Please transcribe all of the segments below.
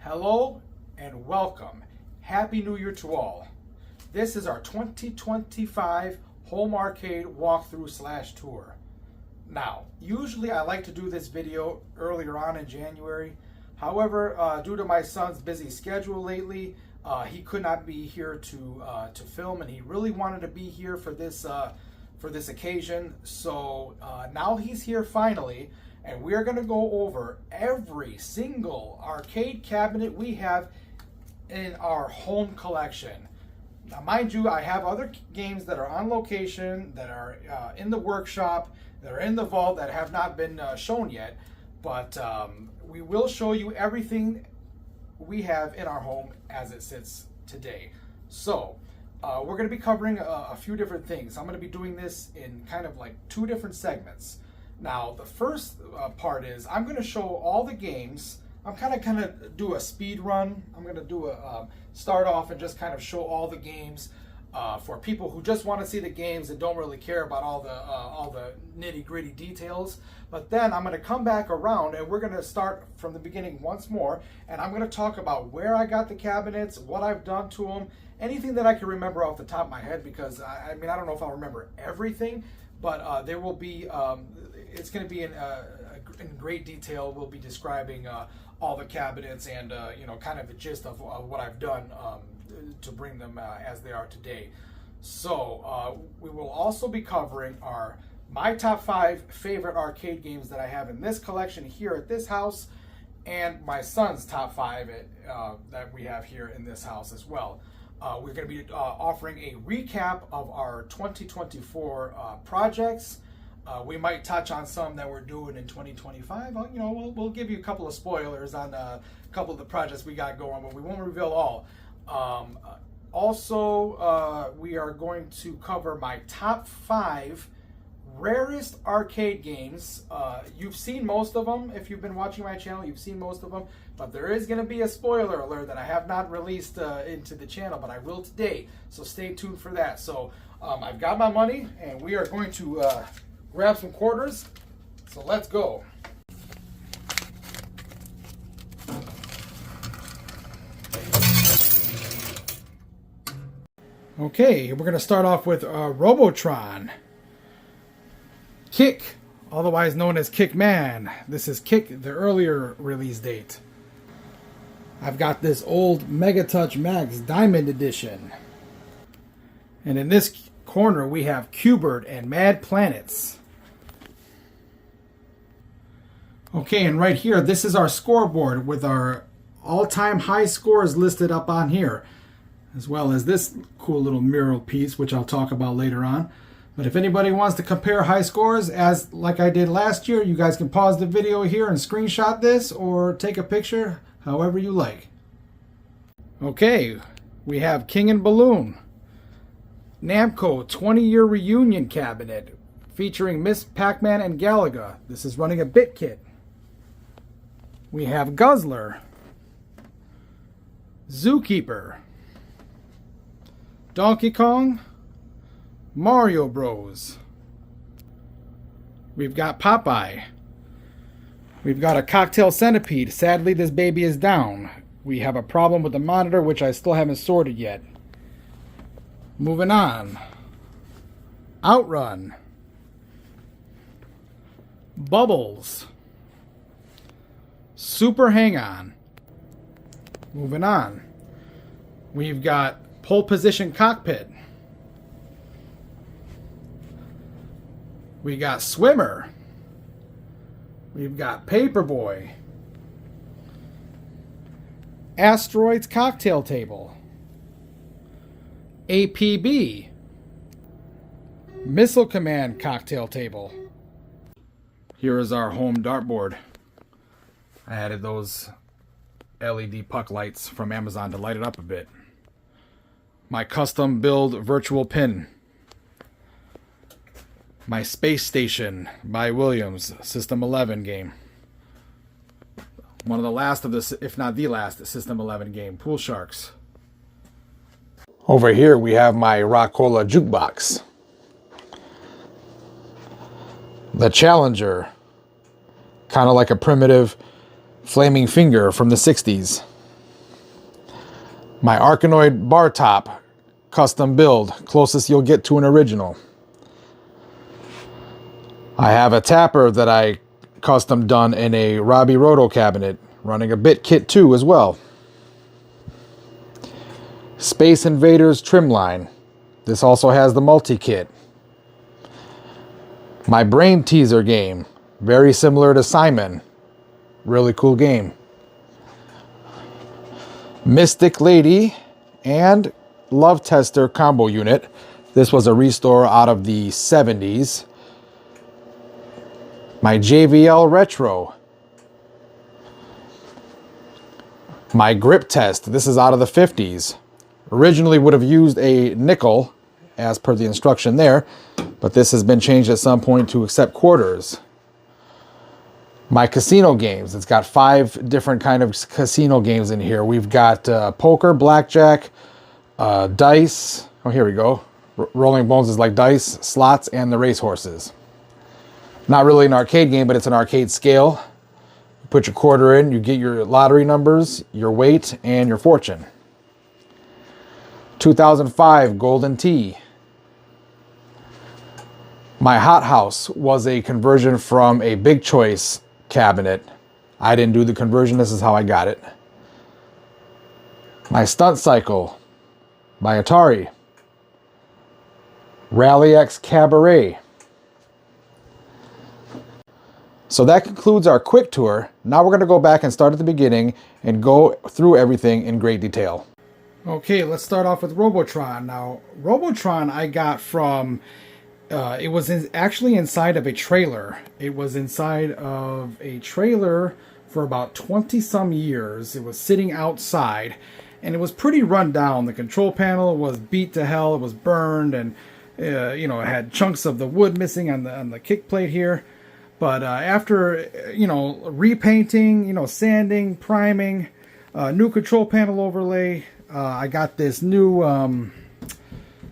Hello and welcome. Happy New Year to all. This is our 2025 Home Arcade walkthrough / tour. Now, usually I like to do this video earlier on in January. However, due to my son's busy schedule lately, he could not be here to film, and he really wanted to be here for this occasion. So now he's here finally. And we're going to go over every single arcade cabinet we have in our home collection. Now, mind you, I have other games that are on location, that are in the workshop, that are in the vault, that have not been shown yet. But we will show you everything we have in our home as it sits today. So we're going to be covering a few different things. I'm going to be doing this in kind of like 2 different segments. Now, the first part is I'm going to show all the games. I'm kind of do a speed run. I'm going to do a start off and just kind of show all the games for people who just want to see the games and don't really care about all the nitty gritty details. But then I'm going to come back around and we're going to start from the beginning once more. And I'm going to talk about where I got the cabinets, what I've done to them, anything that I can remember off the top of my head, because I mean, I don't know if I'll remember everything, but there will be. It's going to be in great detail. We'll be describing all the cabinets and kind of the gist of what I've done to bring them as they are today. So we will also be covering my top 5 favorite arcade games that I have in this collection here at this house, and my son's top 5 that we have here in this house as well. We're going to be offering a recap of our 2024 projects. We might touch on some that we're doing in 2025. We'll give you a couple of spoilers on a couple of the projects we got going, but we won't reveal all. Also, we are going to cover my top 5 rarest arcade games. You've seen most of them. If you've been watching my channel, you've seen most of them. But there is going to be a spoiler alert that I have not released into the channel, but I will today. So stay tuned for that. So I've got my money, and we are going to grab some quarters. So let's go. Okay, we're going to start off with Robotron. Kick, otherwise known as Kick-Man. This is Kick, the earlier release date. I've got this old Mega Touch Max Diamond Edition. And in this corner we have Q*bert and Mad Planets. Okay, and right here, this is our scoreboard with our all-time high scores listed up on here, as well as this cool little mural piece, which I'll talk about later on. But if anybody wants to compare high scores, as like I did last year, you guys can pause the video here and screenshot this or take a picture, however you like. Okay, we have King and Balloon. Namco 20-year reunion cabinet featuring Miss Pac-Man and Galaga. This is running a bit kit. We have Guzzler, Zookeeper, Donkey Kong, Mario Bros. We've got Popeye. We've got a Cocktail Centipede. Sadly, this baby is down. We have a problem with the monitor, which I still haven't sorted yet. Moving on. Outrun. Bubbles. Super Hang-On. Moving on. We've got Pole Position Cockpit. We got Swimmer. We've got Paperboy. Asteroids Cocktail Table. APB. Missile Command Cocktail Table. Here is our home dartboard. I added those LED puck lights from Amazon to light it up a bit. My custom build virtual pin. My Space Station by Williams, System 11 game. One of the last of this, if not the last, System 11 game, Pool Sharks. Over here we have my Rockola jukebox. The Challenger, kind of like a primitive flaming finger from the 60s. My Arkanoid bar top, custom build, closest you'll get to an original. I have a tapper that I custom done in a Robbie Roto cabinet, running a bit kit too as well. Space Invaders trim line. This also has the multi-kit. My Brain Teaser game, very similar to Simon. Really cool game. Mystic Lady and Love Tester combo unit. This was a restore out of the 70s. My JVL Retro. My Grip Test. This is out of the 50s. Originally would have used a nickel as per the instruction there, but this has been changed at some point to accept quarters. My casino games. It's got 5 different kind of casino games in here. We've got poker, blackjack, dice. Oh, here we go. Rolling Bones is like dice, slots, and the racehorses. Not really an arcade game, but it's an arcade scale. You put your quarter in, you get your lottery numbers, your weight, and your fortune. 2005 Golden Tee. My Hot House was a conversion from a Big Choice cabinet. I didn't do the conversion, this is how I got it. My Stunt Cycle by Atari. Rally X Cabaret. So that concludes our quick tour. Now we're going to go back and start at the beginning and go through everything in great detail. Okay, let's start off with Robotron. Now, Robotron I got from, it was actually inside of a trailer. It was inside of a trailer for about 20 some years. It was sitting outside and it was pretty run down. The control panel was beat to hell. It was burned and, you know, it had chunks of the wood missing on the kick plate here. But after, you know, repainting, you know, sanding, priming, new control panel overlay, I got this new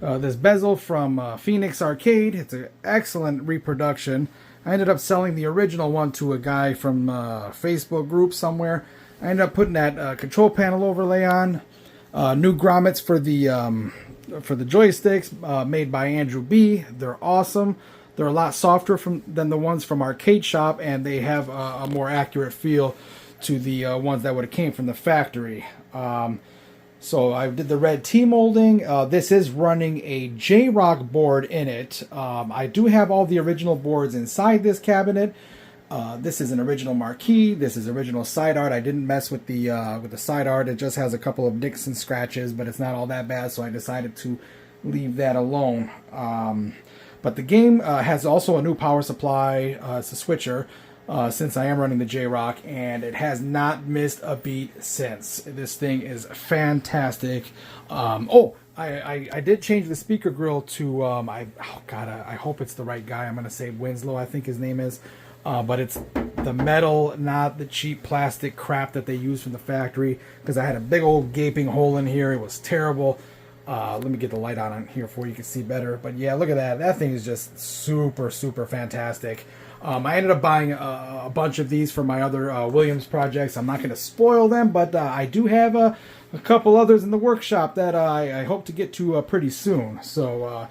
this bezel from Phoenix Arcade. It's an excellent reproduction. I ended up selling the original one to a guy from Facebook group somewhere. I ended up putting that control panel overlay on. New grommets for the joysticks made by Andrew B. They're awesome. They're a lot softer than the ones from Arcade Shop, and they have a more accurate feel to the ones that would have came from the factory. So I did the red T-molding. This is running a J-Rock board in it. I do have all the original boards inside this cabinet. This is an original marquee. This is original side art. I didn't mess with the side art. It just has a couple of nicks and scratches, but it's not all that bad, so I decided to leave that alone. But the game has also a new power supply. It's a switcher. Since I am running the J-Rock, and it has not missed a beat since. This thing is fantastic. I did change the speaker grill to I hope it's the right guy. I'm gonna say Winslow, I think his name is, but it's the metal, not the cheap plastic crap that they use from the factory, because I had a big old gaping hole in here. It was terrible. Let me get the light on here for you can see better. But yeah, look at that. That thing is just super fantastic. I ended up buying a bunch of these for my other Williams projects. I'm not going to spoil them, but I do have a couple others in the workshop that I hope to get to pretty soon. So,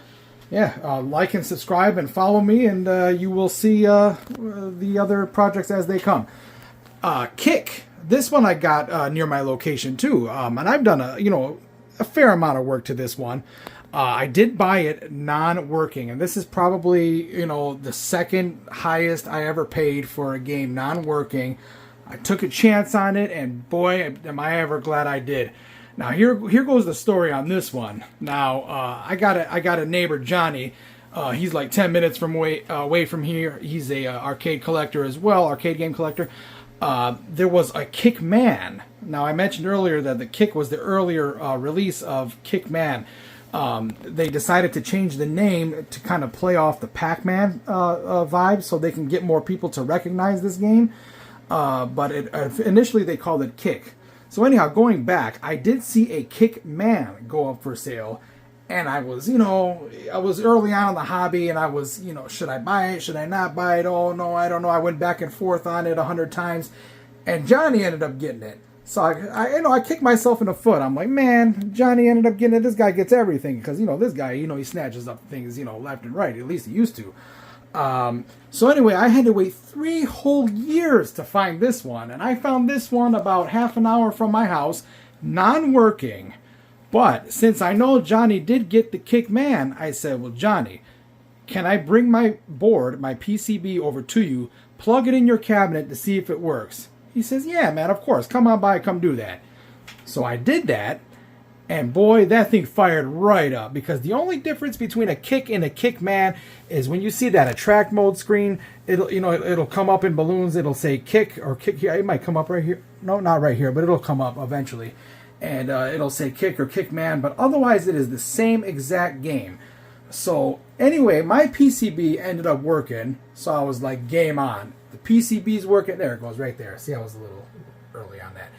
yeah, like and subscribe and follow me, and you will see the other projects as they come. Kick. This one I got near my location, too. And I've done a fair amount of work to this one. I did buy it non-working, and this is probably, the second highest I ever paid for a game non-working. I took a chance on it, and boy, am I ever glad I did. Now, here goes the story on this one. Now, I got a neighbor, Johnny. He's like 10 minutes away from here. He's a arcade collector as well, arcade game collector. There was a Kick-Man. Now, I mentioned earlier that the Kick was the earlier release of Kick-Man. They decided to change the name to kind of play off the Pac-Man vibe, so they can get more people to recognize this game. But initially they called it Kick. So anyhow, going back, I did see a Kick-Man go up for sale, and I was early on in the hobby, and I was, should I buy it? Should I not buy it? Oh no, I don't know. I went back and forth on it 100 times, and Johnny ended up getting it. So I kicked myself in the foot. I'm like, man, Johnny ended up getting it. This guy gets everything because this guy, he snatches up things, left and right. At least he used to. So anyway, I had to wait 3 whole years to find this one, and I found this one about half an hour from my house, non-working. But since I know Johnny did get the Kick-Man, I said, well, Johnny, can I bring my board, my PCB, over to you, plug it in your cabinet to see if it works? He says, yeah, man, of course. Come on by, come do that. So I did that, and boy, that thing fired right up, because the only difference between a Kick and a Kick-Man is when you see that attract mode screen, it'll come up in balloons. It'll say Kick or Kick here. It might come up right here. No, not right here, but it'll come up eventually. And it'll say Kick or Kick-Man, but otherwise it is the same exact game. So anyway, my PCB ended up working, so I was like, game on. The PCB's working. There it goes right there. See, I was a little early on that.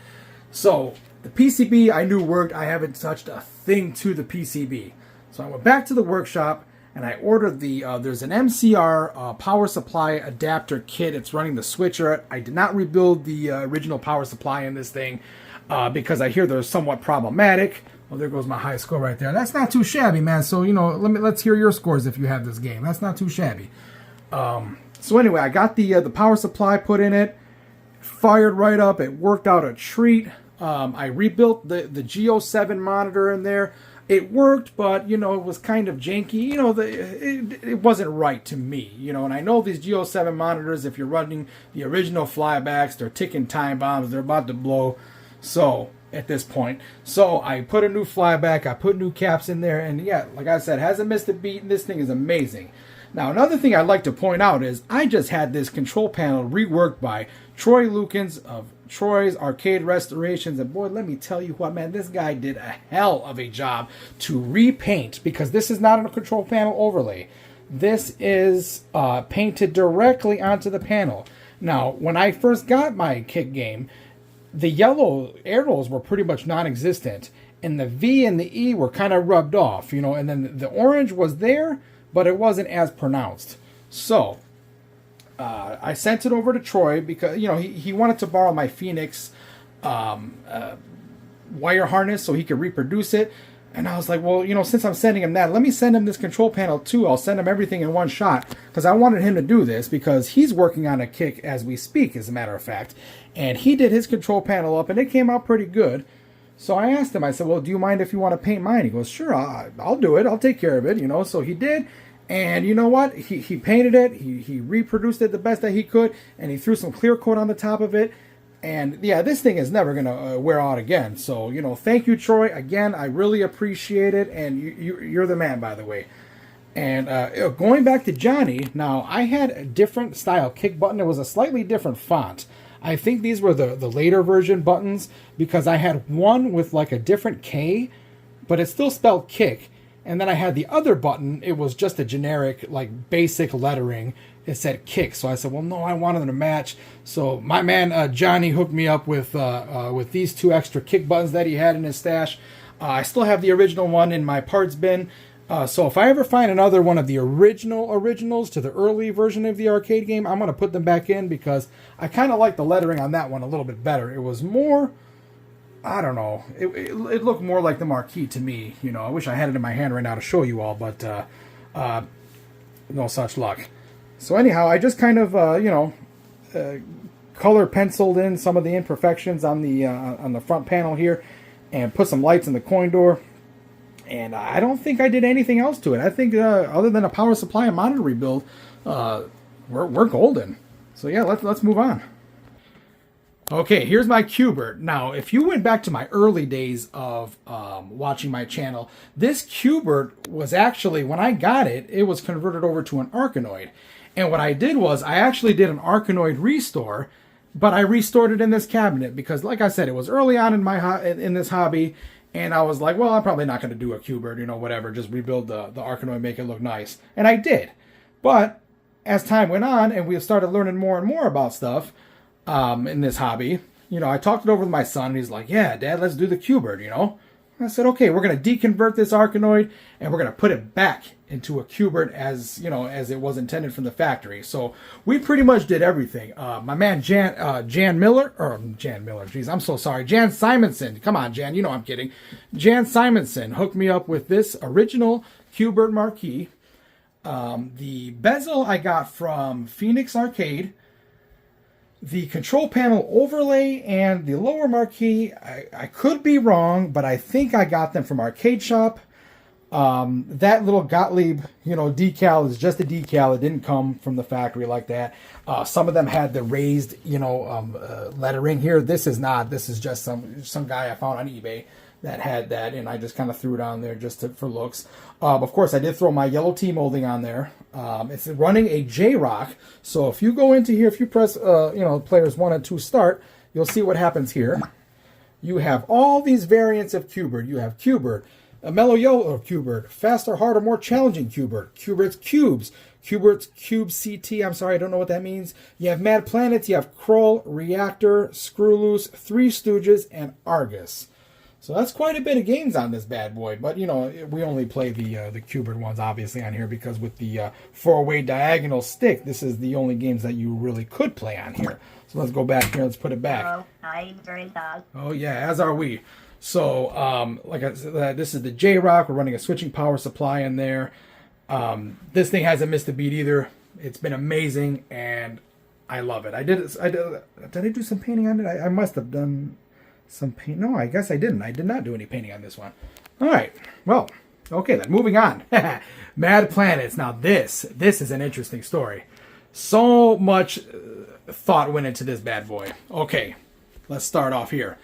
So the PCB I knew worked. I haven't touched a thing to the PCB. So I went back to the workshop and I ordered there's an MCR power supply adapter kit. It's running the switcher. I did not rebuild the original power supply in this thing because I hear they're somewhat problematic. Well, there goes my high score right there. That's not too shabby, man. So, let's hear your scores if you have this game. That's not too shabby. So anyway, I got the power supply put in it, fired right up. It worked out a treat. I rebuilt the G07 monitor in there. It worked, but, it was kind of janky. It wasn't right to me, and I know these G07 monitors, if you're running the original flybacks, they're ticking time bombs. They're about to blow. So at this point, so I put a new flyback. I put new caps in there, and yeah, like I said, hasn't missed a beat. And this thing is amazing. Now, another thing I'd like to point out is I just had this control panel reworked by Troy Lukens of Troy's Arcade Restorations. And boy, let me tell you what, man, this guy did a hell of a job to repaint, because this is not a control panel overlay. This is painted directly onto the panel. Now, when I first got my Kick game, the yellow arrows were pretty much non-existent, and the V and the E were kind of rubbed off, and then the orange was there, but it wasn't as pronounced. So I sent it over to Troy because he wanted to borrow my Phoenix wire harness so he could reproduce it. And I was like, well, since I'm sending him that, let me send him this control panel too. I'll send him everything in one shot, because I wanted him to do this because he's working on a Kick as we speak, as a matter of fact. And he did his control panel up, and it came out pretty good. So I asked him, I said, well, do you mind if you want to paint mine? He goes, sure, I'll do it. I'll take care of it, So he did. And you know what? He painted it. He reproduced it the best that he could. And he threw some clear coat on the top of it. And yeah, this thing is never going to wear out again. So, thank you, Troy. Again, I really appreciate it. And you're the man, by the way. And going back to Johnny, now I had a different style Kick button. It was a slightly different font. I think these were the later version buttons, because I had one with like a different K, but it still spelled Kick. And then I had the other button. It was just a generic, like, basic lettering. It said Kick. So I said, well, no, I wanted them to match. So my man Johnny hooked me up with these 2 extra Kick buttons that he had in his stash. I still have the original one in my parts bin. So if I ever find another one of the originals to the early version of the arcade game, I'm going to put them back in, because I kind of like the lettering on that one a little bit better. It was more, I don't know, it looked more like the marquee to me. I wish I had it in my hand right now to show you all, but no such luck. So anyhow, I just kind of, color penciled in some of the imperfections on the front panel here, and put some lights in the coin door. And I don't think I did anything else to it. I think other than a power supply and monitor rebuild, we're golden. So yeah, let's move on. Okay, here's my Q*bert. Now, if you went back to my early days of watching my channel, this Q*bert was actually, when I got it, it was converted over to an Arkanoid. And what I did was, I actually did an Arkanoid restore, but I restored it in this cabinet because, like I said, it was early on in this hobby. And I was like, well, I'm probably not going to do a Q*bert, whatever, just rebuild the Arkanoid, make it look nice. And I did. But as time went on and we started learning more and more about stuff in this hobby, I talked it over with my son, and he's like, yeah, Dad, let's do the Q*bert, I said, okay, we're going to deconvert this Arkanoid, and we're going to put it back into a Cubert as as it was intended from the factory. So we pretty much did everything. My man Jan Miller, geez, I'm so sorry, Jan Simonson. Come on, Jan, I'm kidding. Jan Simonson hooked me up with this original Cubert marquee. The bezel I got from Phoenix Arcade. The control panel overlay and the lower marquee, I could be wrong, but I think I got them from Arcade Shop. That little Gottlieb, decal is just a decal. It didn't come from the factory like that. Some of them had the raised, lettering here. This is not. This is just some guy I found on eBay that had that, and I just kind of threw it on there just for looks. Of course, I did throw my yellow T molding on there. It's running a J-Rock, so if you go into here, if you press, players 1 and 2 start, you'll see what happens here. You have all these variants of Cubert. You have Cubert, a mellow yellow Cubert, faster, harder, more challenging Cubert, Cubert's Cubes, Cubert's Cube CT, I'm sorry, I don't know what that means. You have Mad Planets, you have Kroll, Reactor, Screw Loose, Three Stooges, and Argus. So that's quite a bit of games on this bad boy, but we only play the Cubert ones obviously on here because with the 4-way diagonal stick, this is the only games that you really could play on here. So let's go back here, let's put it back. Hello, I'm very dog. Oh yeah, as are we. So like I said, this is the J-Rock. We're running a switching power supply in there. This thing hasn't missed a beat either. It's been amazing and I love it. Did I do some painting on it? I must have done some paint. No, I guess I didn't. I did not do any painting on this one. All right. Well, okay then. Moving on. Mad Planets. Now this is an interesting story. So much thought went into this bad boy. Okay, let's start off here.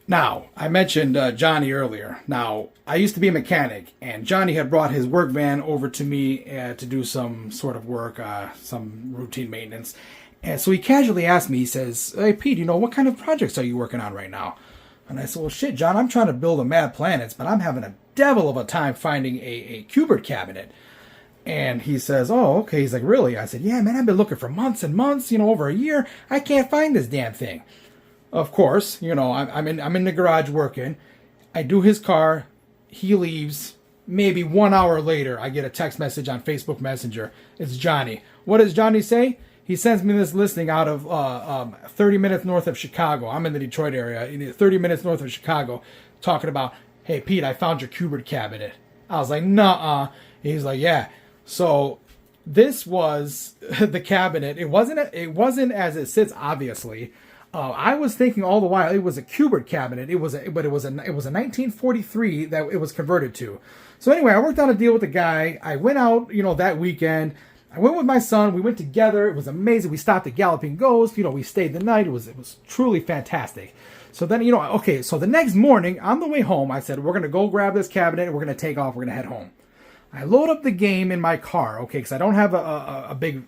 Now, I mentioned Johnny earlier. Now, I used to be a mechanic, and Johnny had brought his work van over to me to do some sort of work, some routine maintenance. And so he casually asked me, he says, "Hey, Pete, what kind of projects are you working on right now?" And I said, "Well, shit, John, I'm trying to build a Mad Planets, but I'm having a devil of a time finding a Cubert cabinet." And he says, "Oh, okay." He's like, "Really?" I said, "Yeah, man, I've been looking for months and months, over a year. I can't find this damn thing." Of course, I'm in the garage working. I do his car. He leaves. Maybe 1 hour later, I get a text message on Facebook Messenger. It's Johnny. What does Johnny say? He sends me this listing out of 30 minutes north of Chicago. I'm in the Detroit area, 30 minutes north of Chicago, talking about, "Hey, Pete, I found your Cubert cabinet." I was like, "Nuh-uh." He's like, "Yeah." So this was the cabinet. It wasn't as it sits, obviously. I was thinking all the while it was a Cubert cabinet. It was a 1943 that it was converted to. So anyway, I worked out a deal with the guy. I went out, that weekend. I went with my son. We went together. It was amazing. We stopped at Galloping Ghost. We stayed the night. It was truly fantastic. So then, okay. So the next morning, on the way home, I said, "We're gonna go grab this cabinet. And we're gonna take off. We're gonna head home." I load up the game in my car, okay, because I don't have a big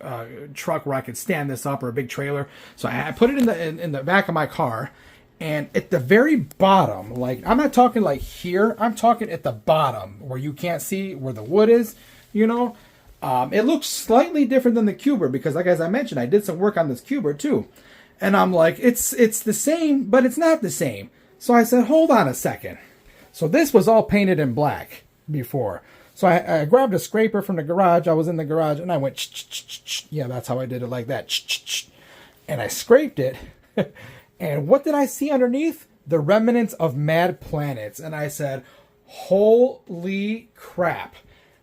truck where I could stand this up or a big trailer. So I put it in the back of my car, and at the very bottom, like I'm not talking like here, I'm talking at the bottom where you can't see where the wood is, it looks slightly different than the Cubert because, like as I mentioned, I did some work on this Cubert too, and I'm like, it's the same, but it's not the same. So I said, hold on a second. So this was all painted in black before. So I grabbed a scraper from the garage. I was in the garage, and I went, yeah, that's how I did it, like that. And I scraped it, and what did I see underneath? The remnants of Mad Planets. And I said, holy crap.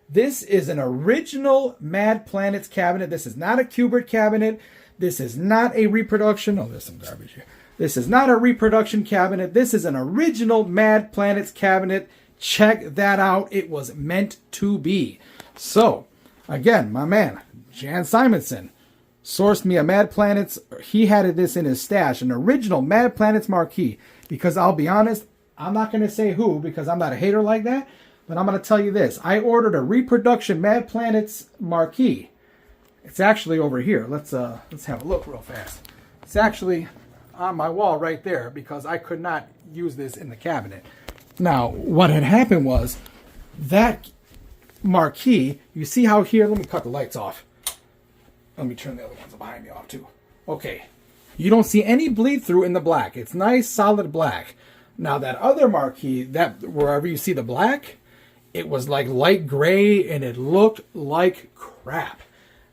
This is an original Mad Planets cabinet. This is not a Cubert cabinet. This is not a reproduction. Oh, there's some garbage here. This is not a reproduction cabinet. This is an original Mad Planets cabinet. Check that out. It was meant to be. So, again, my man, Jan Simonson, sourced me a Mad Planets. He had this in his stash, an original Mad Planets marquee. Because I'll be honest, I'm not going to say who because I'm not a hater like that. But I'm going to tell you this. I ordered a reproduction Mad Planets marquee. It's actually over here. Let's have a look real fast. It's actually on my wall right there because I could not use this in the cabinet. Now, what had happened was that marquee, you see how here, let me cut the lights off. Let me turn the other ones behind me off too. Okay, you don't see any bleed through in the black. It's nice, solid black. Now that other marquee, that wherever you see the black, it was like light gray and it looked like crap.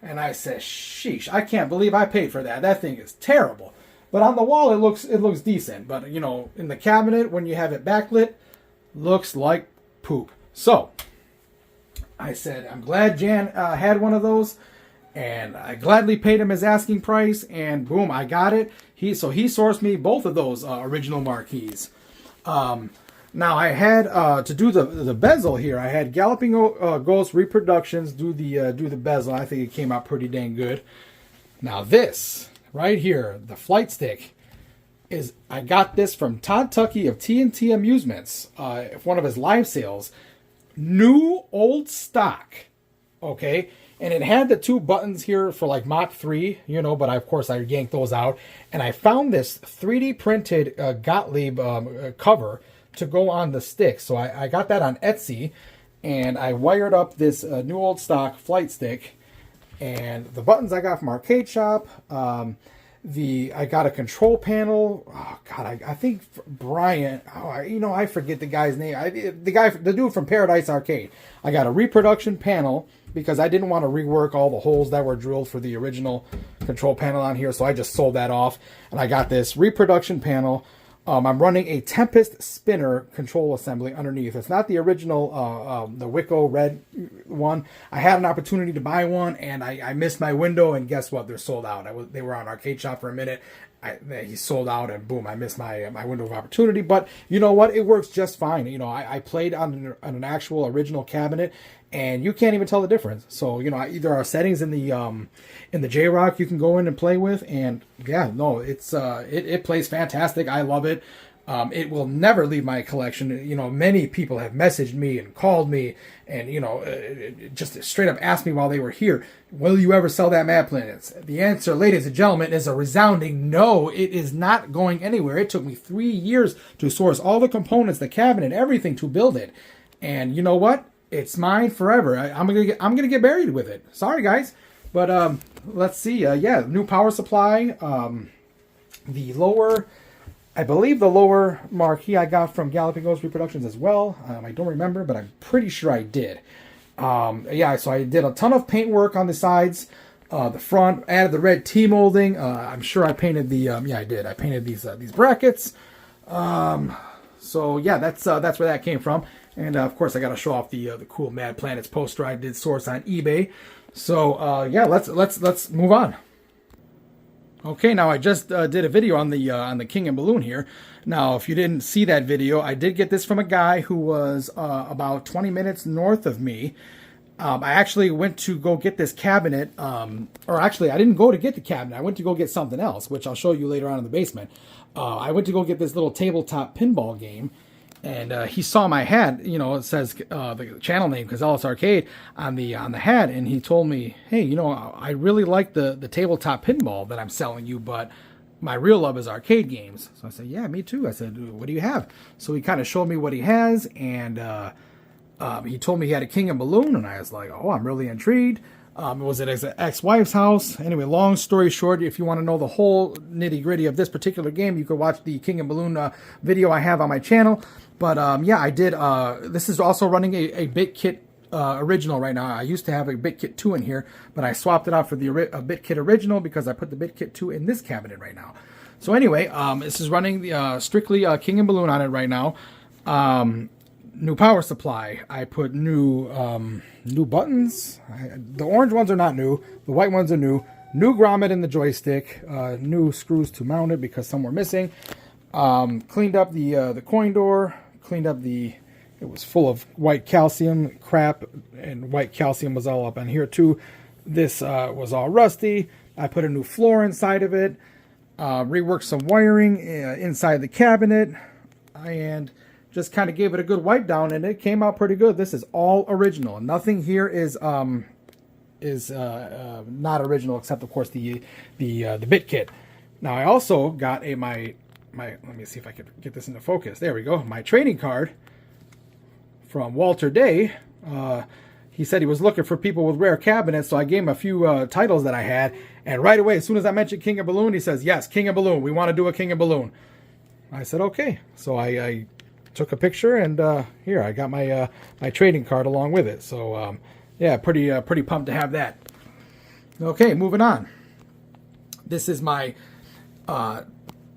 And I said, sheesh, I can't believe I paid for that. That thing is terrible. But on the wall, it looks decent. But, you know, in the cabinet, when you have it backlit, looks like poop. So, I said, I'm glad Jan had one of those. And I gladly paid him his asking price. And boom, I got it. So he sourced me both of those original marquees. Now I had to do the bezel here. I had Galloping Ghost Reproductions do the bezel. I think it came out pretty dang good. Now this right here, the flight stick, I got this from Todd Tuckey of TNT Amusements, one of his live sales. New old stock, okay, and it had the 2 buttons here for like Mach 3, you know, but of course I yanked those out, and I found this 3D printed Gottlieb cover to go on the stick. So I got that on Etsy, and I wired up this new old stock flight stick, and the buttons I got from Arcade Shop. I got a control panel. Oh God, I think Brian. I forget the guy's name. The dude from Paradise Arcade. I got a reproduction panel because I didn't want to rework all the holes that were drilled for the original control panel on here, so I just sold that off. And I got this reproduction panel. I'm running a Tempest spinner control assembly underneath. It's not the original, the Wicco red one. I had an opportunity to buy one, and I missed my window, and guess what? They're sold out. They were on Arcade Shop for a minute. He sold out, and boom, I missed my window of opportunity. But you know what? It works just fine. You know, I played on an actual original cabinet, and you can't even tell the difference. So, you know, either our settings in the J-Rock you can go in and play with, and yeah, no, it plays fantastic. I love it. It will never leave my collection. You know, many people have messaged me and called me and, you know, just straight up asked me while they were here, will you ever sell that Mad Planets? The answer, ladies and gentlemen, is a resounding no. It is not going anywhere. It took me 3 years to source all the components, the cabinet, everything to build it. And you know what? It's mine forever. I'm gonna get buried with it. Sorry, guys. But let's see. Yeah, new power supply. I believe the lower marquee I got from Galloping Ghost Reproductions as well. I don't remember, but I'm pretty sure I did. Yeah, so I did a ton of paint work on the sides. The front, added the red T-molding. I'm sure I painted the, yeah, I did. I painted these brackets. So yeah, that's where that came from. And of course, I got to show off the cool Mad Planets poster I did source on eBay. So yeah, let's move on. Okay, now I just did a video on the King and Balloon here. Now, if you didn't see that video, I did get this from a guy who was about 20 minutes north of me. I actually went to go get this cabinet, or actually, I didn't go to get the cabinet. I went to go get something else, which I'll show you later on in the basement. I went to go get this little tabletop pinball game. And he saw my hat, you know, it says the channel name, Cazellas Arcade, on the hat, and he told me, hey, you know, I really like the tabletop pinball that I'm selling you, but my real love is arcade games. So I said, yeah, me too. I said, what do you have? So he kind of showed me what he has, and he told me he had a King and Balloon, and I was like, oh, I'm really intrigued. It was at his ex-wife's house. Anyway, long story short, if you want to know the whole nitty-gritty of this particular game, you could watch the King and Balloon video I have on my channel. But yeah, I did. This is also running a BitKit original right now. I used to have a BitKit 2 in here, but I swapped it out for the BitKit original because I put the BitKit 2 in this cabinet right now. So anyway, this is running the strictly King and Balloon on it right now. New power supply. I put new buttons. The orange ones are not new. The white ones are new. New grommet in the joystick. New screws to mount it because some were missing. Cleaned up the coin door. Cleaned up it was full of white calcium crap, and white calcium was all up on here too. This was all rusty. I put a new floor inside of it. Reworked some wiring inside the cabinet, and just kind of gave it a good wipe down, and it came out pretty good. This is all original. Nothing here is not original except, of course, the BitKit. Now I also got my let me see if I can get this into focus. There we go. My trading card from Walter Day. He said he was looking for people with rare cabinets, so I gave him a few titles that I had, and right away, as soon as I mentioned King of Balloon, he says, yes, King of Balloon. We want to do a King of Balloon. I said, okay. So I took a picture, and here I got my my trading card along with it. So yeah, pretty pumped to have that. Okay, moving on. This is my Namco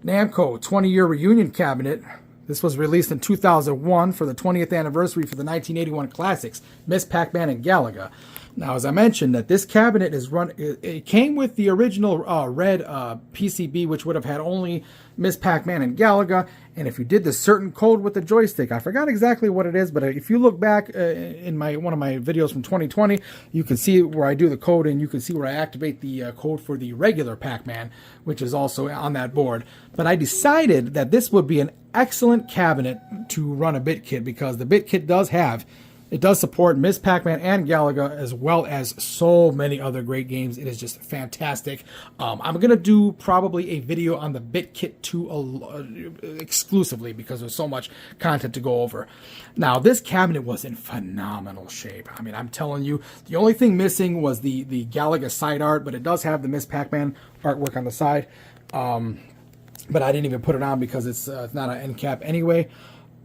20-year reunion cabinet. This was released in 2001 for the 20th anniversary for the 1981 classics, Miss Pac-Man and Galaga. Now, as I mentioned, that this cabinet is it came with the original red PCB, which would have had only Miss Pac-Man and Galaga. And if you did the certain code with the joystick, I forgot exactly what it is, but if you look back in one of my videos from 2020, you can see where I do the code, and you can see where I activate the code for the regular Pac-Man, which is also on that board. But I decided that this would be an excellent cabinet to run a BitKit, because the BitKit does support Miss Pac-Man and Galaga, as well as so many other great games. It is just fantastic. I'm going to do probably a video on the BitKit 2 exclusively, because there's so much content to go over. Now, this cabinet was in phenomenal shape. I mean, I'm telling you, the only thing missing was the Galaga side art, but it does have the Miss Pac-Man artwork on the side. But I didn't even put it on because it's not an end cap anyway.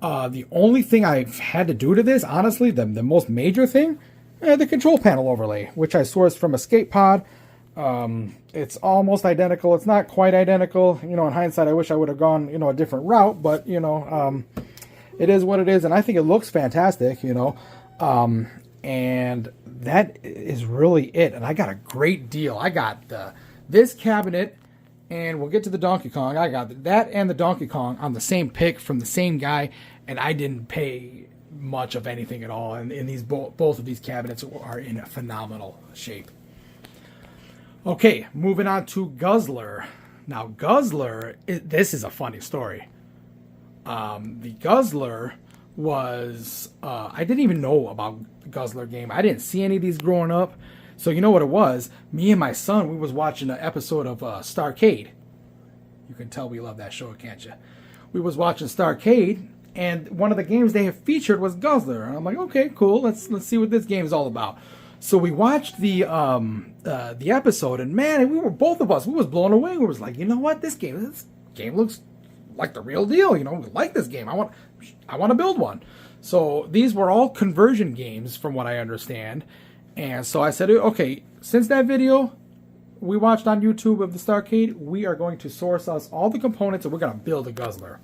The only thing I've had to do to this, honestly, the most major thing, the control panel overlay, which I sourced from Escape Pod. It's almost identical. It's not quite identical. You know, in hindsight, I wish I would have gone, a different route, but, it is what it is, and I think it looks fantastic, and that is really it. And I got a great deal. I got this cabinet, and we'll get to the Donkey Kong. I got that and the Donkey Kong on the same pick from the same guy, and I didn't pay much of anything at all. And these both of these cabinets are in a phenomenal shape. Okay, moving on to Guzzler. Now, Guzzler, this is a funny story. The Guzzler was, I didn't even know about the Guzzler game. I didn't see any of these growing up. So you know what it was? Me and my son, we was watching an episode of Starcade. You can tell we love that show, can't you? We was watching Starcade, and one of the games they have featured was Guzzler. And I'm like, okay, cool. Let's see what this game is all about. So we watched the episode, and man, we were both of us. We was blown away. We was like, you know what? This game looks like the real deal. We like this game. I want to build one. So these were all conversion games, from what I understand. And so I said, okay, since that video we watched on YouTube of the Starcade, we are going to source us all the components, and we're going to build a Guzzler.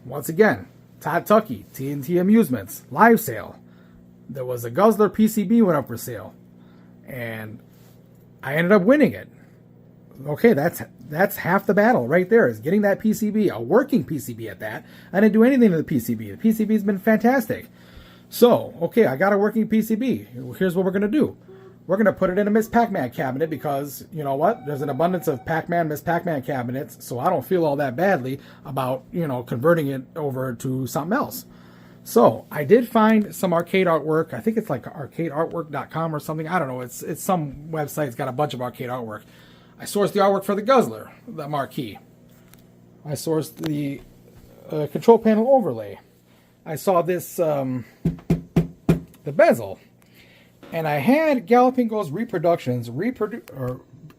Once again, Todd Tucky, TNT Amusements, live sale. There was a Guzzler PCB went up for sale, and I ended up winning it. Okay, that's half the battle right there, is getting that PCB, a working PCB at that. I didn't do anything to the PCB. The PCB's been fantastic. So, okay, I got a working PCB. Here's what we're going to do. We're going to put it in a Miss Pac-Man cabinet, because, you know what? There's an abundance of Pac-Man, Miss Pac-Man cabinets, so I don't feel all that badly about, converting it over to something else. So, I did find some arcade artwork. I think it's like arcadeartwork.com or something. I don't know. It's some website that's got a bunch of arcade artwork. I sourced the artwork for the Guzzler, the marquee. I sourced the control panel overlay. I saw this, the bezel, and I had Galloping Ghost Reproductions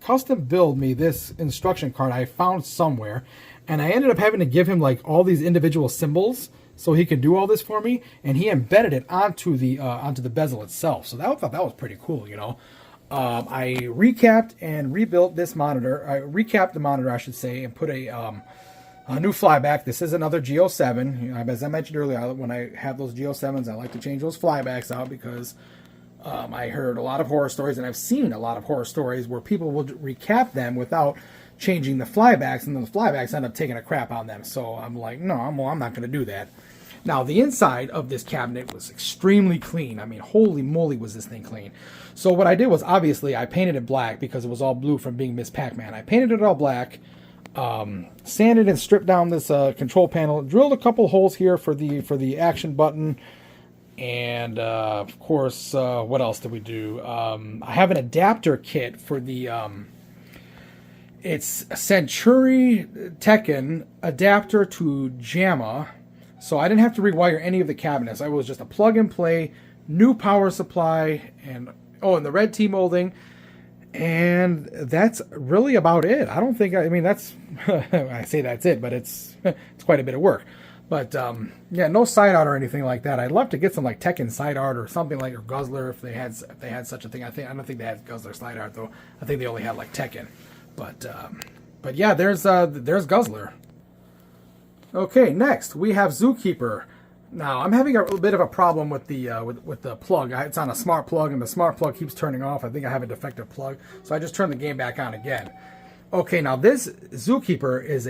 custom build me this instruction card I found somewhere, and I ended up having to give him like all these individual symbols so he could do all this for me, and he embedded it onto the bezel itself. So I thought that was pretty cool, I recapped and rebuilt this monitor. I recapped the monitor, I should say, and put a new flyback. This is another G07. As I mentioned earlier, when I have those G07s, I like to change those flybacks out, because I heard a lot of horror stories, and I've seen a lot of horror stories where people will recap them without changing the flybacks, and then the flybacks end up taking a crap on them. So I'm like, no, I'm not going to do that. Now, the inside of this cabinet was extremely clean. I mean, holy moly was this thing clean. So what I did was, obviously, I painted it black because it was all blue from being Miss Pac-Man. I painted it all black. Sanded and stripped down this control panel, drilled a couple holes here for the action button, and of course, what else did we do? I have an adapter kit for the it's a Century Tekken adapter to JAMA, so I didn't have to rewire any of the cabinets. I was just a plug and play, new power supply, and the red T molding. And that's really about it. I don't think, that's, I say that's it, but it's quite a bit of work. But yeah, no side art or anything like that. I'd love to get some like Tekken side art or something like, or Guzzler if they had such a thing. I don't think they had Guzzler side art though. I think they only had like Tekken. But yeah, there's Guzzler. Okay, next we have Zookeeper. Now I'm having a bit of a problem with the plug. It's on a smart plug, and the smart plug keeps turning off. I think I have a defective plug, so I just turned the game back on again. Okay, now this Zookeeper is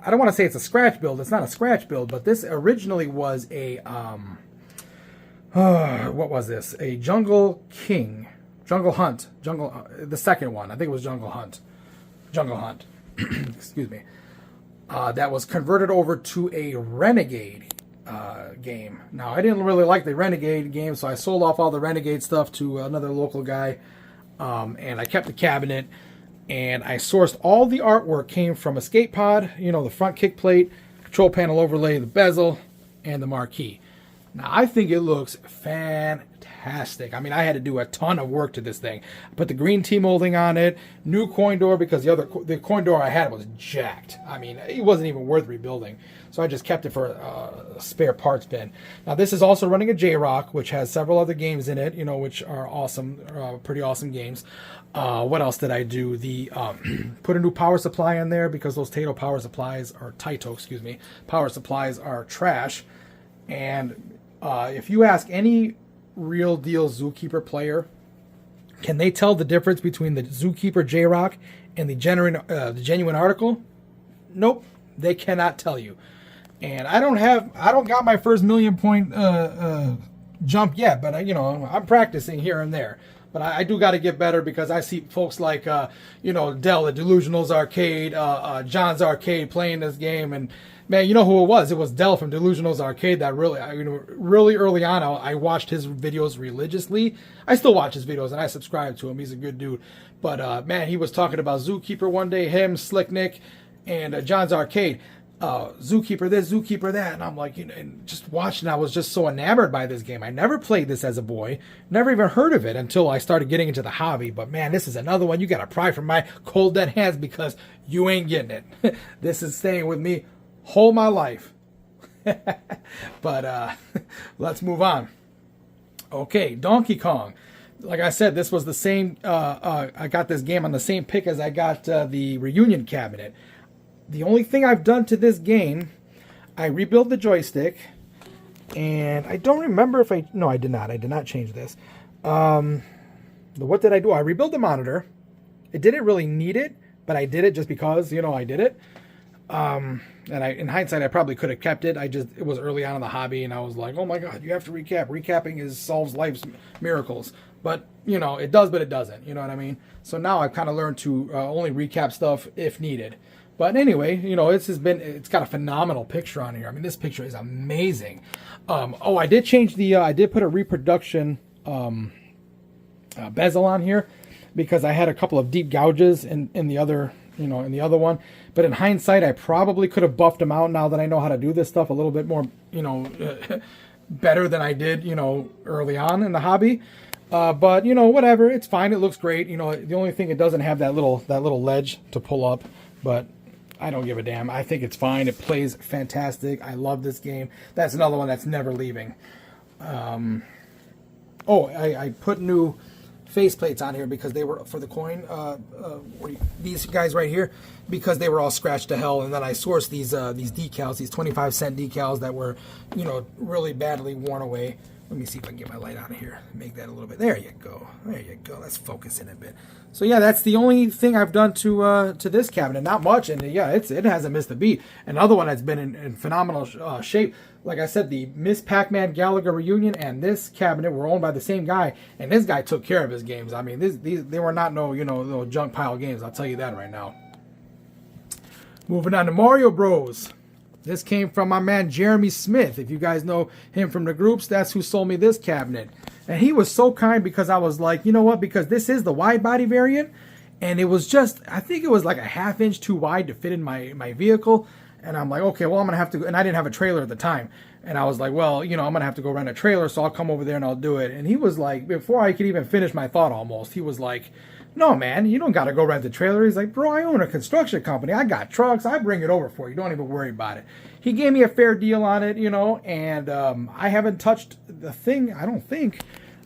I don't want to say it's a scratch build. It's not a scratch build, but this originally was a what was this? A Jungle Hunt, the second one. I think it was Jungle Hunt. Excuse me. That was converted over to a Renegade game. Now, I didn't really like the Renegade game, so I sold off all the Renegade stuff to another local guy, and I kept the cabinet. And I sourced all the artwork came from Escape Pod, you know, the front kick plate, control panel overlay, the bezel, and the marquee. Now, I think it looks fantastic. I mean, I had to do a ton of work to this thing. I put the green tea molding on it, new coin door, because the coin door I had was jacked. I mean, it wasn't even worth rebuilding. So I just kept it for a spare parts bin. Now, this is also running a J-Rock, which has several other games in it, you know, which are awesome, pretty awesome games. What else did I do? Put a new power supply in there because those Taito power supplies, power supplies are trash. And if you ask any real deal Zookeeper player, can they tell the difference between the Zookeeper J-Rock and the genuine article? Nope, they cannot tell you. And I don't got my first 1,000,000 point jump yet, but I'm practicing here and there. But I do got to get better because I see folks like, Dell at Delusionals Arcade, John's Arcade playing this game. And, man, you know who it was? It was Dell from Delusionals Arcade that really early on, I watched his videos religiously. I still watch his videos, and I subscribe to him. He's a good dude. But, man, he was talking about Zookeeper one day, him, Slick Nick, and John's Arcade. Zookeeper this, Zookeeper that, and I'm like, and just watching, I was just so enamored by this game. I never played this as a boy, never even heard of it until I started getting into the hobby. But man, this is another one you gotta pry from my cold dead hands because you ain't getting it. This is staying with me whole my life. But let's move on. Okay, Donkey Kong. Like I said, this was the same. I got this game on the same pick as I got the Reunion cabinet. The only thing I've done to this game, I rebuilt the joystick, and I don't remember if no, I did not. I did not change this. What did I do? I rebuilt the monitor. It didn't really need it, but I did it just because, I did it. And in hindsight, I probably could have kept it. It was early on in the hobby, and I was like, oh my God, you have to recap. Recapping solves life's miracles. But, it does, but it doesn't. You know what I mean? So now I've kind of learned to only recap stuff if needed. But anyway, it's got a phenomenal picture on here. I mean, this picture is amazing. I did change I did put a reproduction bezel on here because I had a couple of deep gouges in the other, in the other one. But in hindsight, I probably could have buffed them out now that I know how to do this stuff a little bit more, better than I did, early on in the hobby. But, whatever, it's fine. It looks great. The only thing, it doesn't have that little ledge to pull up, but I don't give a damn. I think it's fine. It plays fantastic. I love this game. That's another one that's never leaving. I put new faceplates on here because they were for the coin. These guys right here, because they were all scratched to hell. And then I sourced these decals, these 25-cent decals that were, really badly worn away. Let me see if I can get my light out of here. Make that a little bit. There you go. There you go. Let's focus in a bit. So yeah, that's the only thing I've done to this cabinet. Not much, and yeah, it hasn't missed a beat. Another one that's been in phenomenal shape. Like I said, the Miss Pac-Man Gallagher Reunion and this cabinet were owned by the same guy, and this guy took care of his games. I mean, they were not no junk pile games. I'll tell you that right now. Moving on to Mario Bros. This came from my man Jeremy Smith. If you guys know him from the groups, that's who sold me this cabinet. And he was so kind because I was like, you know what? Because this is the wide body variant. And it was just, I think it was like a 1/2 inch too wide to fit in my vehicle. And I'm like, okay, well, I'm going to have to, and I didn't have a trailer at the time. And I was like, well, I'm going to have to go rent a trailer, so I'll come over there and I'll do it. And he was like, before I could even finish my thought almost, he was like, no, man, you don't got to go rent the trailer. He's like, bro, I own a construction company. I got trucks. I bring it over for you. Don't even worry about it. he gave me a fair deal on it, you know, and I haven't touched the thing, I don't think.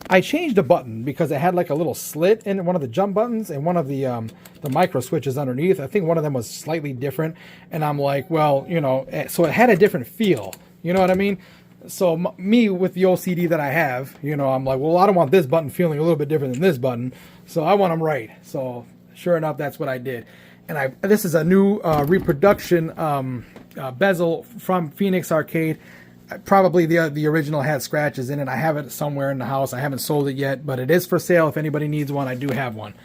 I changed a button because it had like a little slit in one of the jump buttons and one of the micro switches underneath. I think one of them was slightly different, and I'm like, well, you know, so it had a different feel. You know what I mean? So me with the OCD that I have, you know, I'm like, well, I don't want this button feeling a little bit different than this button, so I want them right. So sure enough, that's what I did. And this is a new reproduction bezel from Phoenix Arcade. Probably the original had scratches in it. I have it somewhere in the house. I haven't sold it yet, but it is for sale. If anybody needs one, I do have one.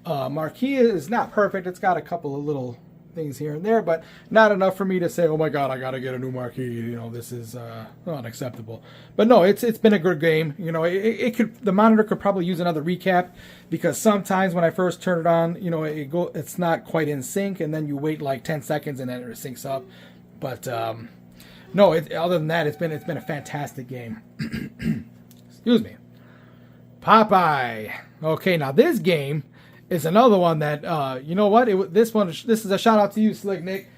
Marquee is not perfect. It's got a couple of little things here and there, but not enough for me to say, oh my god, I gotta get a new marquee. You know, this is unacceptable. But no, it's been a good game. You know, the monitor could probably use another recap, because sometimes when I first turn it on, you know, it's not quite in sync, and then you wait like 10 seconds and then it syncs up. But no, other than that, it's been a fantastic game. Excuse me. Popeye. Okay, now this game is another one that you know what? This is a shout out to you, Slick Nick.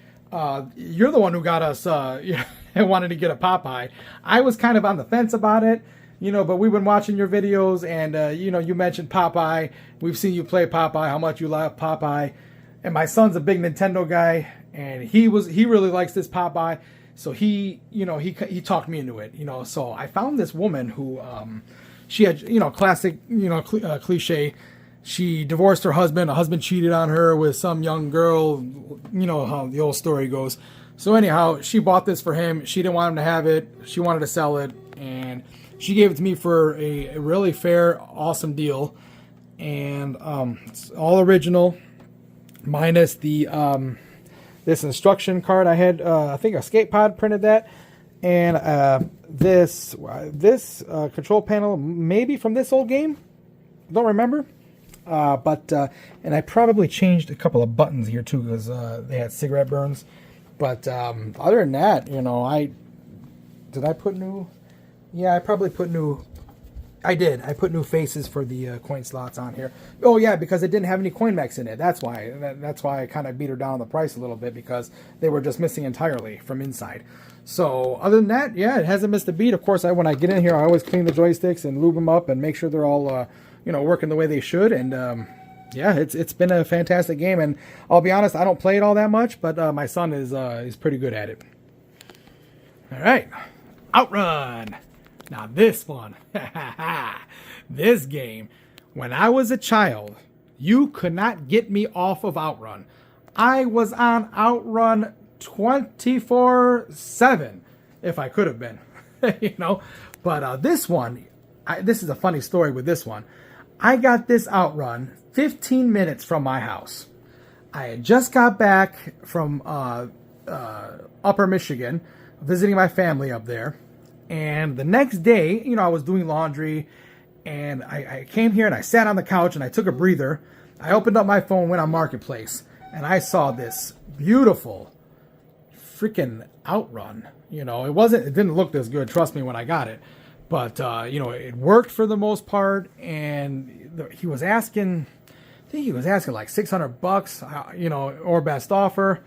You're the one who got us wanted to get a Popeye. I was kind of on the fence about it, you know, but we've been watching your videos, and you know, you mentioned Popeye. We've seen you play Popeye, how much you love Popeye, and my son's a big Nintendo guy, and he really likes this Popeye. So he talked me into it, you know. So I found this woman who, she had, you know, classic, you know, cliche. She divorced her husband. Her husband cheated on her with some young girl. You know how the old story goes. So anyhow, she bought this for him. She didn't want him to have it. She wanted to sell it, and she gave it to me for a really fair, awesome deal. And it's all original, minus the this instruction card I had. I think Escape Pod printed that, and this control panel maybe from this old game. Don't remember. And I probably changed a couple of buttons here too, because they had cigarette burns. But other than that, you know, did I put new? Yeah, I probably put new. I did. I put new faces for the coin slots on here. Oh yeah, because it didn't have any coin mechs in it. That's why. That's why I kind of beat her down on the price a little bit, because they were just missing entirely from inside. So other than that, yeah, it hasn't missed a beat. Of course, when I get in here, I always clean the joysticks and lube them up and make sure they're all you know, working the way they should. And yeah, it's been a fantastic game. And I'll be honest, I don't play it all that much, but my son is pretty good at it. All right, Outrun. Now this one, this game, when I was a child, you could not get me off of Outrun. I was on Outrun 24/7, if I could have been, you know. But this one, this is a funny story with this one. I got this Outrun 15 minutes from my house. I had just got back from Upper Michigan, visiting my family up there. And the next day, you know, I was doing laundry, and I came here and I sat on the couch and I took a breather. I opened up my phone, went on Marketplace, and I saw this beautiful freaking Outrun. You know, it didn't look this good, trust me, when I got it. But, you know, it worked for the most part, and he was asking, I think he was asking like $600, you know, or best offer.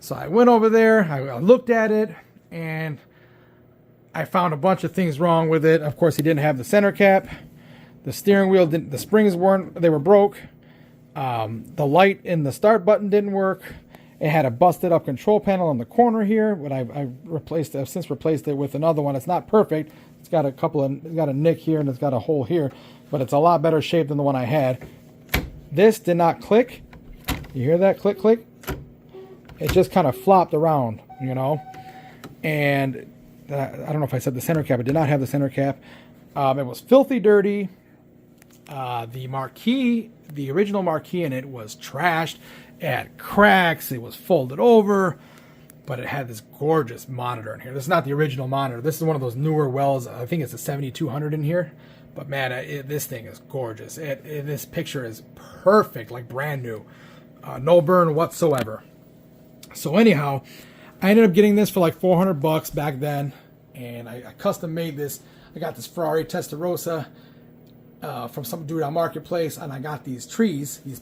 So I went over there, I looked at it, and I found a bunch of things wrong with it. Of course, he didn't have the center cap. The steering wheel the springs they were broke. The light in the start button didn't work. It had a busted up control panel in the corner here, but I've since replaced it with another one. It's not perfect. It's got it's got a nick here and it's got a hole here, but it's a lot better shape than the one I had. This did not click. You hear that click, click? It just kind of flopped around, you know. And I don't know if I said the center cap. It did not have the center cap. It was filthy dirty. The marquee, the original marquee in it was trashed. It had cracks. It was folded over. But it had this gorgeous monitor in here. This is not the original monitor. This is one of those newer Wells. I think it's a 7200 in here. But man, this thing is gorgeous. This picture is perfect, like brand new. No burn whatsoever. So anyhow, I ended up getting this for like $400 back then, and I custom made this. I got this Ferrari Testarossa from some dude on Marketplace, and I got these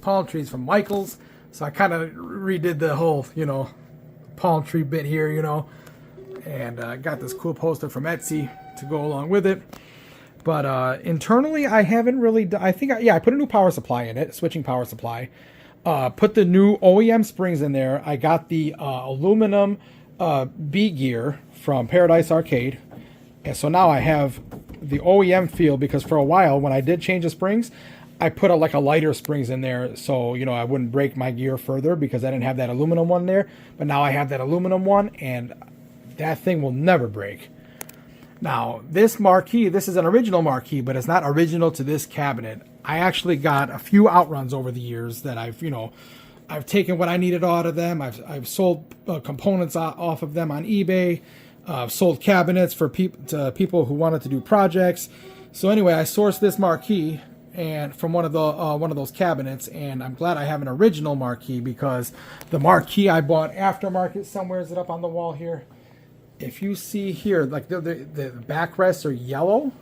palm trees from Michael's. So I kind of redid the whole, you know, palm tree bit here, you know. and got this cool poster from Etsy to go along with it. But internally, I haven't really. I think I put a new power supply in it, switching power supply. Put the new OEM springs in there. I got the aluminum B gear from Paradise Arcade, and so now I have the OEM feel, because for a while when I did change the springs, I put a lighter springs in there, so I wouldn't break my gear further, because I didn't have that aluminum one there. But now I have that aluminum one, and that thing will never break. Now this marquee, this is an original marquee, but it's not original to this cabinet. I actually got a few outruns over the years that I've taken what I needed out of them. I've sold components off of them on eBay. Sold cabinets for people who wanted to do projects. So anyway, I sourced this marquee and from one of those cabinets, and I'm glad I have an original marquee, because the marquee I bought aftermarket somewhere, is it up on the wall here? If you see here, like the backrests are yellow,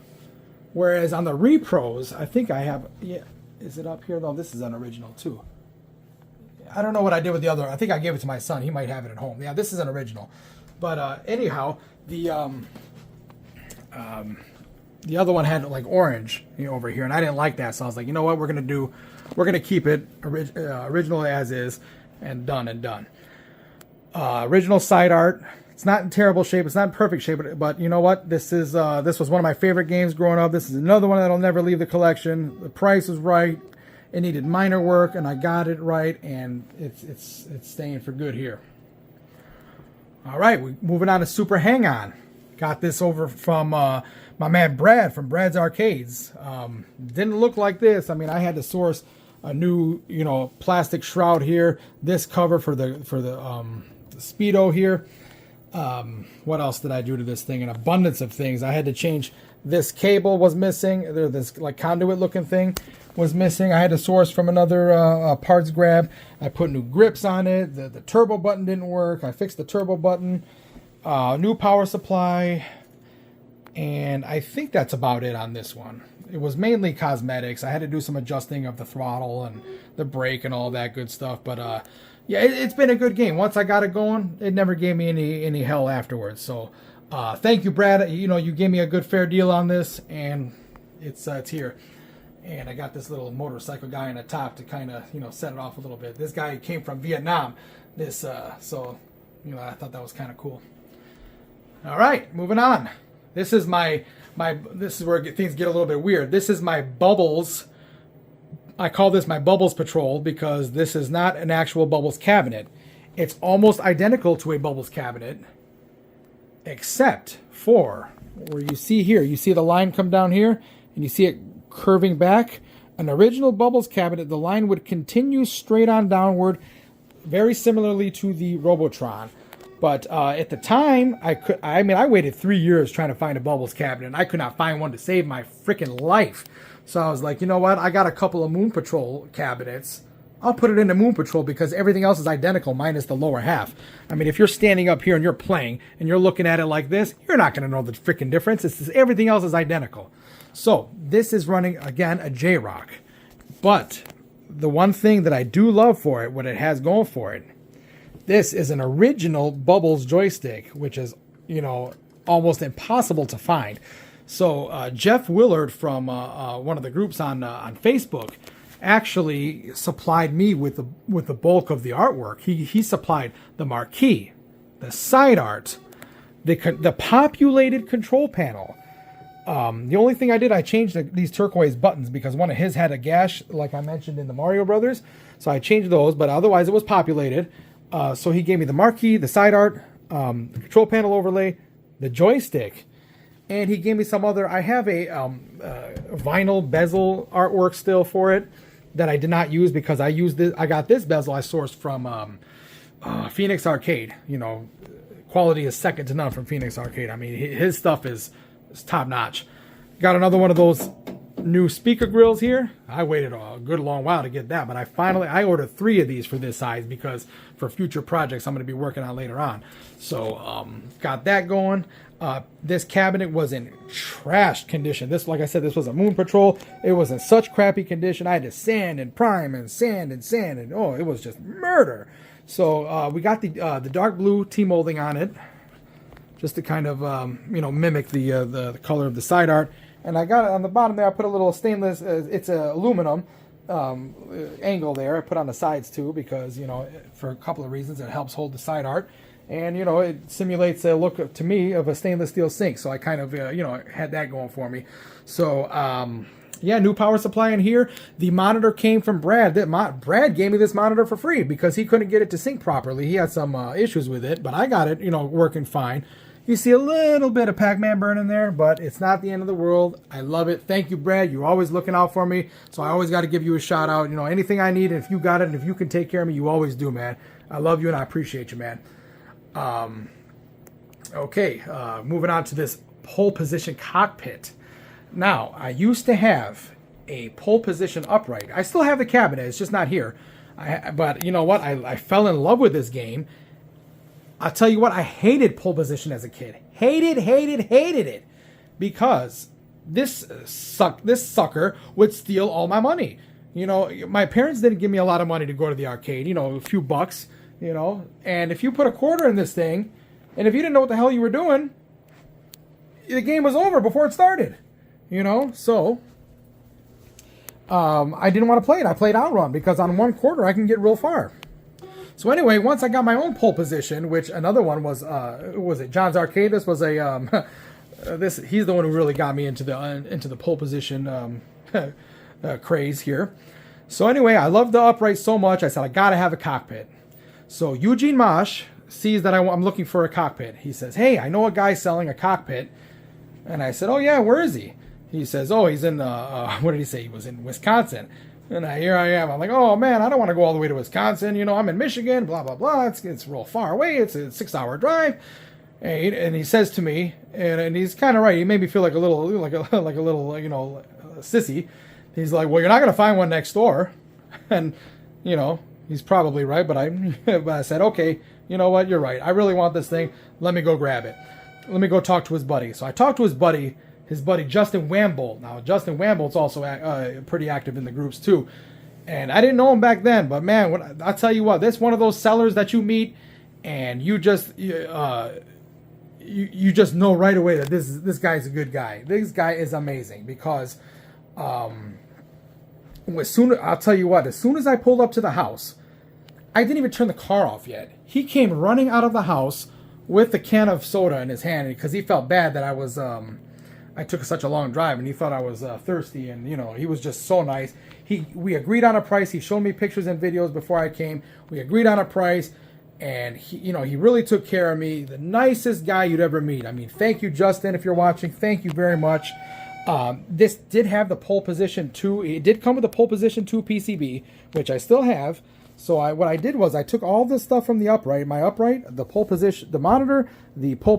whereas on the repros, I think I have, yeah, is it up here? No, this is an original too. I don't know what I did with the other. I think I gave it to my son. He might have it at home. Yeah, this is an original. But anyhow, the other one had like orange over here, and I didn't like that, so I was like, you know what, we're gonna keep it original as is, and done. Original side art. It's not in terrible shape. It's not in perfect shape, but you know what? This was one of my favorite games growing up. This is another one that'll never leave the collection. The price was right. It needed minor work, and I got it right, and it's staying for good here. All right, we're moving on to Super Hang-On. Got this over from my man Brad from Brad's Arcades. Didn't look like this. I mean, I had to source a new, plastic shroud here. This cover for the Speedo here. What else did I do to this thing? An abundance of things. I had to change. This cable was missing. This like conduit looking thing was missing. I had to source from another parts grab. I put new grips on it. The turbo button didn't work. I fixed the turbo button. New power supply. And I think that's about it on this one. It was mainly cosmetics. I had to do some adjusting of the throttle and the brake and all that good stuff. But yeah, it's been a good game. Once I got it going, it never gave me any hell afterwards. So thank you, Brad. You gave me a good fair deal on this, and it's here. And I got this little motorcycle guy on the top to kind of set it off a little bit. This guy came from Vietnam. So I thought that was kind of cool. All right, moving on. This is this is where things get a little bit weird. This is my Bubbles. I call this my Bubbles Patrol, because this is not an actual Bubbles cabinet. It's almost identical to a Bubbles cabinet, except for where you see here. You see the line come down here, and you see it curving back. An original Bubbles cabinet, the line would continue straight on downward, very similarly to the Robotron. But at the time, I waited 3 years trying to find a Bubbles cabinet, and I could not find one to save my freaking life. So I was like, you know what? I got a couple of Moon Patrol cabinets. I'll put it into Moon Patrol, because everything else is identical minus the lower half. I mean, if you're standing up here and you're playing and you're looking at it like this, you're not going to know the freaking difference. Everything else is identical. So this is running, again, a J-Rock. But the one thing that I do love for it, what it has going for it, this is an original Bubbles joystick, which is, almost impossible to find. So Jeff Willard from one of the groups on Facebook actually supplied me with the bulk of the artwork. He supplied the marquee, the side art, the populated control panel. The only thing I did, I changed these turquoise buttons, because one of his had a gash, like I mentioned in the Mario Brothers. So I changed those, but otherwise it was populated. So he gave me the marquee, the side art, the control panel overlay, the joystick, and he gave me some other. I have a vinyl bezel artwork still for it that I did not use, because I got this bezel I sourced from Phoenix Arcade. Quality is second to none from Phoenix Arcade. I mean, his stuff is top notch. Got another one of those new speaker grills here. I waited a good long while to get that, but I ordered 3 of these for this size, because for future projects I'm going to be working on later on. So got that going. This cabinet was in trash condition. Like I said, this was a Moon Patrol. It was in such crappy condition. I had to sand and prime and sand, and it was just murder. So we got the dark blue T-molding on it. just to kind of mimic the color of the side art. And I got it on the bottom there. I put a little stainless. It's a aluminum angle there. I put on the sides too because for a couple of reasons it helps hold the side art, and it simulates a look to me of a stainless steel sink. So I kind of had that going for me. So yeah, new power supply in here. The monitor came from Brad. Brad gave me this monitor for free because he couldn't get it to sync properly. He had some issues with it, but I got it, working fine. You see a little bit of Pac-Man burn in there, but it's not the end of the world. I love it. Thank you, Brad. You're always looking out for me, so I always got to give you a shout out. Anything I need, if you got it, and if you can take care of me, you always do, man. I love you and I appreciate you, man. Okay, moving on to this pole position cockpit. Now, I used to have a pole position upright. I still have the cabinet. It's just not here. But you know what? I fell in love with this game. I'll tell you what, I hated pole position as a kid. Hated it. Because this sucker would steal all my money. My parents didn't give me a lot of money to go to the arcade. A few bucks, And if you put a quarter in this thing, and if you didn't know what the hell you were doing, the game was over before it started. So I didn't want to play it. I played Outrun because on one quarter I can get real far. So anyway, once I got my own pole position, which another one was it John's Arcade? This was a he's the one who really got me into the pole position craze here. So anyway, I love the upright so much. I said I gotta have a cockpit. So Eugene Mosh sees that I'm looking for a cockpit. He says, "Hey, I know a guy selling a cockpit." And I said, "Oh yeah, where is he?" He says, "Oh, he's in what did he say? He was in Wisconsin." And here I am. I'm like, "Oh man, I don't want to go all the way to Wisconsin. I'm in Michigan. Blah blah blah. It's real far away. It's a 6-hour drive." And he says to me, and he's kind of right. He made me feel like a little sissy. He's like, "Well, you're not gonna find one next door," and he's probably right. But I said, "Okay, you know what? You're right. I really want this thing. Let me go grab it. Let me go talk to his buddy." So I talked to his buddy Justin Wambolt. Now, Justin Wambolt's also pretty active in the groups too. And I didn't know him back then, but man, I'll tell you what, this is one of those sellers that you meet and you just know right away that this guy's a good guy. This guy is amazing because I'll tell you what, as soon as I pulled up to the house, I didn't even turn the car off yet. He came running out of the house with the can of soda in his hand because he felt bad that I took such a long drive, and he thought I was thirsty, and he was just so nice. We agreed on a price. He showed me pictures and videos before I came. We agreed on a price, and he really took care of me. The nicest guy you'd ever meet. I mean, thank you, Justin, if you're watching. Thank you very much. This did have the pole position 2. It did come with the pole position 2 PCB, which I still have. So what I did was I took all this stuff from the upright, the pole position, the monitor, the pole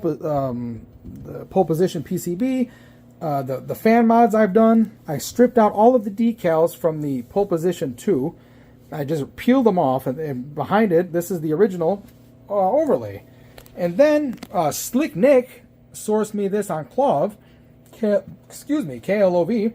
position PCB. The fan mods I've done, I stripped out all of the decals from the pole position 2. I just peeled them off, and behind it, this is the original overlay. And then Slick Nick sourced me this on Clove, KLOV.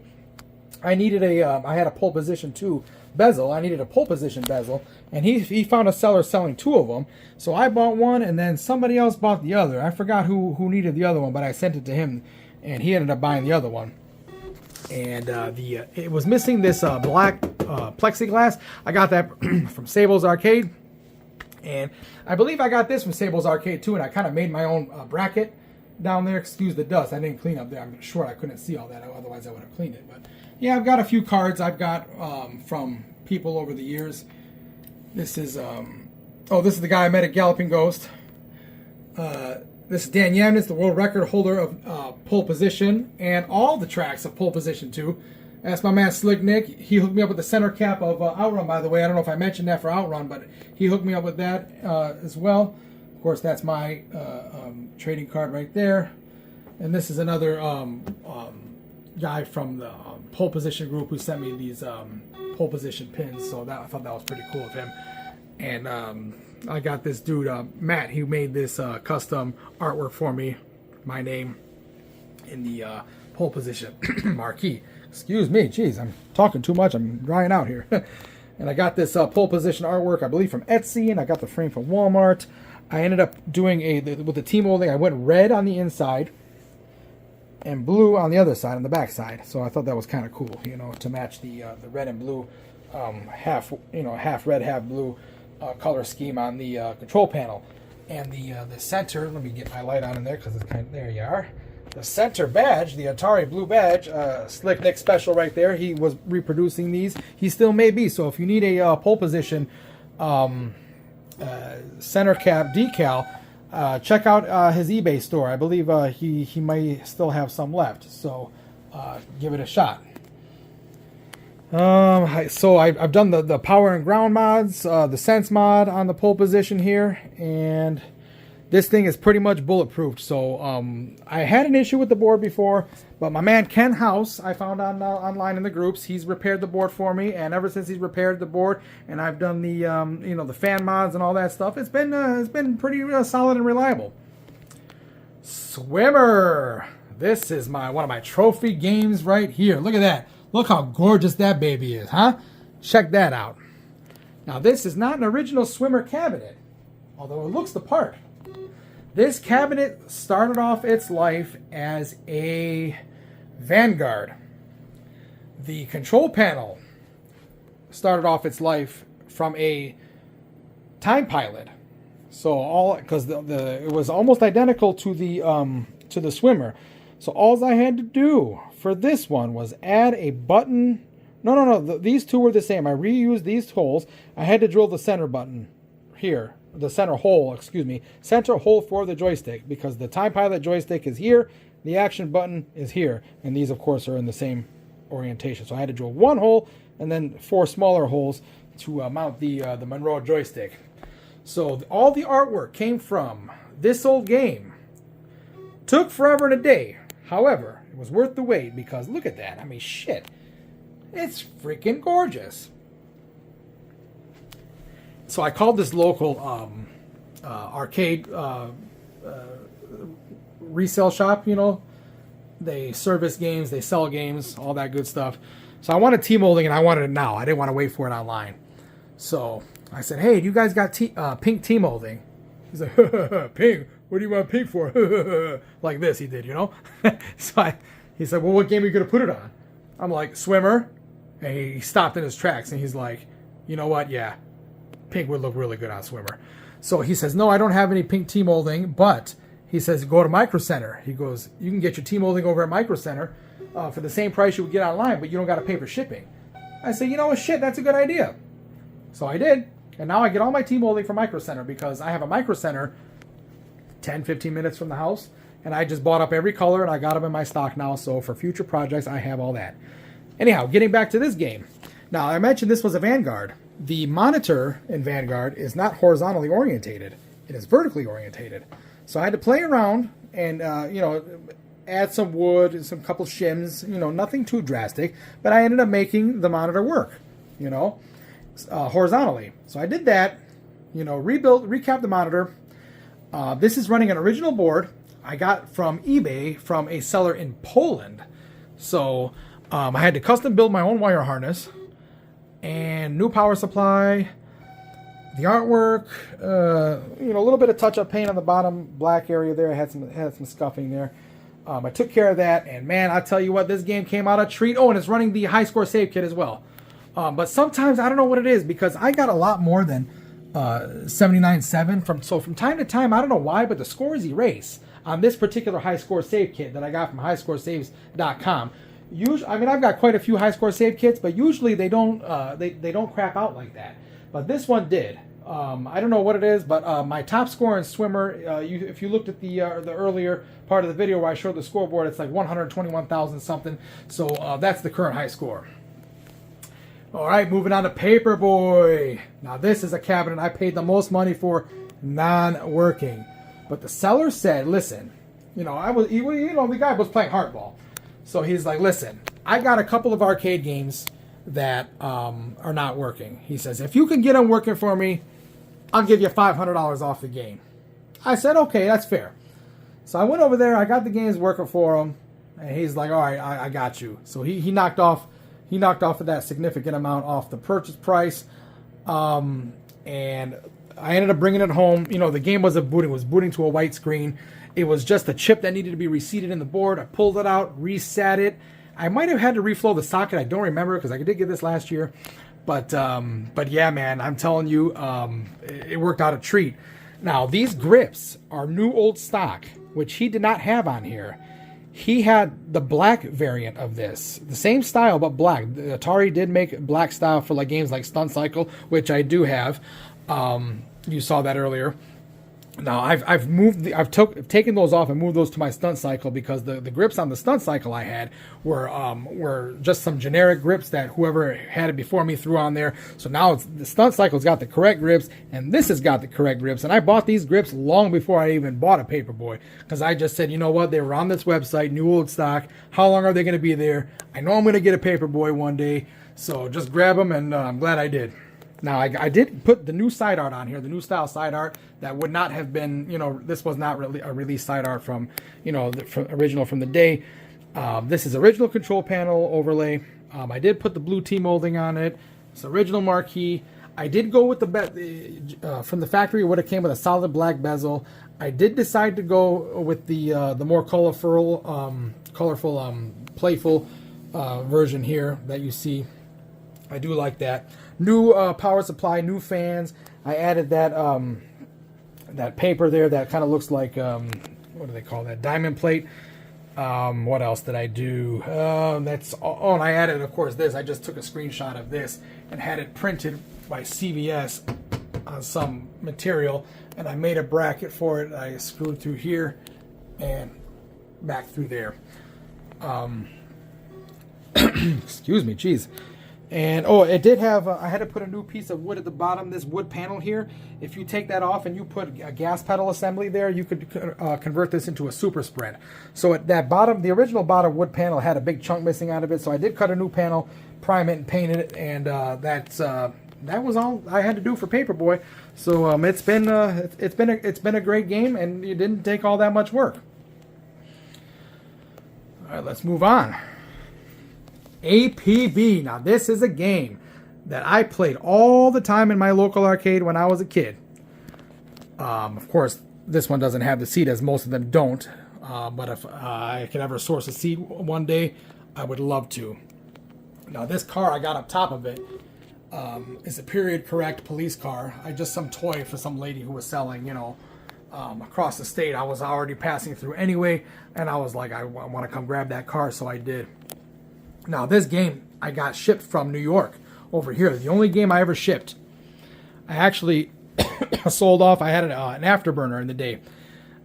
I needed I had a pole position 2 bezel. I needed a pole position bezel, and he found a seller selling 2 of them. So I bought one, and then somebody else bought the other. I forgot who needed the other one, but I sent it to him. And he ended up buying the other one. And it was missing this black plexiglass. I got that from Sable's Arcade. And I believe I got this from Sable's Arcade too. And I kind of made my own bracket down there. Excuse the dust. I didn't clean up there. I'm sure I couldn't see all that. Otherwise I would have cleaned it. But yeah, I've got a few cards I've got from people over the years. This is this is the guy I met at Galloping Ghost. This is Dan Yamnitz, the world record holder of pole position and all the tracks of pole position 2. That's my man Slick Nick. He hooked me up with the center cap of Outrun, by the way. I don't know if I mentioned that for Outrun, but he hooked me up with that as well. Of course, that's my trading card right there. And this is another guy from the pole position group who sent me these pole position pins. So I thought that was pretty cool of him. And I got this dude, Matt, who made this custom artwork for me, my name, in the pole position marquee. Excuse me, geez, I'm talking too much. I'm drying out here. And I got this pole position artwork, I believe, from Etsy, and I got the frame from Walmart. I ended up doing with the T-molding, I went red on the inside and blue on the other side, on the back side. So I thought that was kind of cool, you know, to match the red and blue, half red, half blue color scheme on the control panel. And the center, let me get my light on in there because it's kind of, there you are. The center badge, the Atari blue badge, Slick Nick special right there. He was reproducing these. He still may be. So if you need a pole position center cap decal, check out his eBay store. I believe he may still have some left. So give it a shot. So I've done the power and ground mods, the sense mod on the pole position here, and this thing is pretty much bulletproof. So I had an issue with the board before, but my man Ken House, I found online in the groups, he's repaired the board for me, and ever since he's repaired the board, and I've done the the fan mods and all that stuff, it's been pretty solid and reliable. Swimmer, this is one of my trophy games right here. Look at that. Look how gorgeous that baby is, huh? Check that out. Now, this is not an original Swimmer cabinet, although it looks the part. This cabinet started off its life as a Vanguard. The control panel started off its life from a Time Pilot. So because it was almost identical to the Swimmer. So all I had to do for this one was add a button. No. These two were the same. I reused these holes. I had to drill the center button here. The center hole, center hole for the joystick, because the Time Pilot joystick is here, the action button is here, and these, of course, are in the same orientation. So I had to drill one hole and then 4 smaller holes to mount the Monroe joystick. So all the artwork came from this old game. Took forever and a day. However, it was worth the wait, because look at that. I mean, shit. It's freaking gorgeous. So I called this local arcade resale shop, They service games, they sell games, all that good stuff. So I wanted T-molding, and I wanted it now. I didn't want to wait for it online. So I said, hey, you guys got pink T-molding? He's like, pink? What do you want pink for? Like this he did, So he said, well, what game are you going to put it on? I'm like, Swimmer. And he stopped in his tracks, and he's like, you know what? Yeah, pink would look really good on Swimmer. So he says, no, I don't have any pink T-molding, but he says, go to Micro Center. He goes, you can get your T-molding over at Micro Center for the same price you would get online, but you don't got to pay for shipping. I said, you know what, shit, that's a good idea. So I did, and now I get all my T-molding from Micro Center, because I have a Micro Center 10, 15 minutes from the house, and I just bought up every color, and I got them in my stock now, so for future projects, I have all that. Anyhow, getting back to this game. Now, I mentioned this was a Vanguard. The monitor in Vanguard is not horizontally orientated. It is vertically orientated. So I had to play around and, add some wood and some couple shims, nothing too drastic. But I ended up making the monitor work, horizontally. So I did that, recapped the monitor. This is running an original board I got from eBay from a seller in Poland. So I had to custom build my own wire harness and new power supply, the artwork, a little bit of touch-up paint on the bottom black area there. I had some scuffing there. I took care of that, and man, I tell you what, this game came out a treat. Oh, and it's running the high score save kit as well. But sometimes I don't know what it is, because I got a lot more than 79.7 from time to time. I don't know why, but the scores erase on this particular high score save kit that I got from highscoresaves.com. I've got quite a few high score save kits, but usually they don't they don't crap out like that. But this one did. I don't know what it is, but my top score in Swimmer, if you looked at the earlier part of the video where I showed the scoreboard, it's like 121,000 something. So that's the current high score. All right, moving on to Paperboy. Now this is a cabinet I paid the most money for, non-working. But the seller said, listen, the guy was playing hardball. So he's like, listen, I got a couple of arcade games that are not working. He says, if you can get them working for me, I'll give you $500 off the game. I said, okay, that's fair. So I went over there, I got the games working for him, and he's like, all right, I got you. So he knocked off of that significant amount off the purchase price. And I ended up bringing it home. You know, the game wasn't booting. It was booting to a white screen. It was just a chip that needed to be reseated in the board. I pulled it out, reset it. I might have had to reflow the socket. I don't remember because I did get this last year. But yeah, man, I'm telling you, it worked out a treat. Now, these grips are new old stock, which he did not have on here. He had the black variant of this. The same style, but black. The Atari did make black style for like games like Stunt Cycle, which I do have. You saw that earlier. Now I've taken those off and moved those to my Stunt Cycle because the grips on the Stunt Cycle I had were just some generic grips that whoever had it before me threw on there. So now the Stunt Cycle's got the correct grips and this has got the correct grips. And I bought these grips long before I even bought a Paperboy because I just said, you know what, they were on this website, new old stock. How long are they going to be there? I know I'm going to get a Paperboy one day, so just grab them, and I'm glad I did. Now, I did put the new side art on here, the new style side art that would not have been, you know, this was not really a release side art from, you know, original from the day. This is original control panel overlay. I did put the blue T-molding on it. It's original marquee. I did go with from the factory, it would have came with a solid black bezel. I did decide to go with the more colorful, playful version here that you see. I do like that. New power supply, new fans. I added that that paper there that kind of looks like what do they call that? Diamond plate. What else did I do? And I added, of course, this. I just took a screenshot of this and had it printed by CVS on some material, and I made a bracket for it. I screwed through here and back through there. Excuse me, jeez. And it did have, I had to put a new piece of wood at the bottom, this wood panel here. If you take that off and you put a gas pedal assembly there, you could convert this into a super spread. So at that bottom, the original bottom wood panel had a big chunk missing out of it. So I did cut a new panel, prime it, and paint it. And that was all I had to do for Paperboy. So it's been a great game, and it didn't take all that much work. All right, let's move on. APB. Now this is a game that I played all the time in my local arcade when I was a kid. Of course, this one doesn't have the seat, as most of them don't. But if I could ever source a seat one day, I would love to. Now this car I got up top of it is a period correct police car. Just some toy for some lady who was selling, you know, across the state. I was already passing through anyway, and I was like, I want to come grab that car, so I did. Now, this game I got shipped from New York over here. The only game I ever shipped. I actually sold off. I had an afterburner in the day.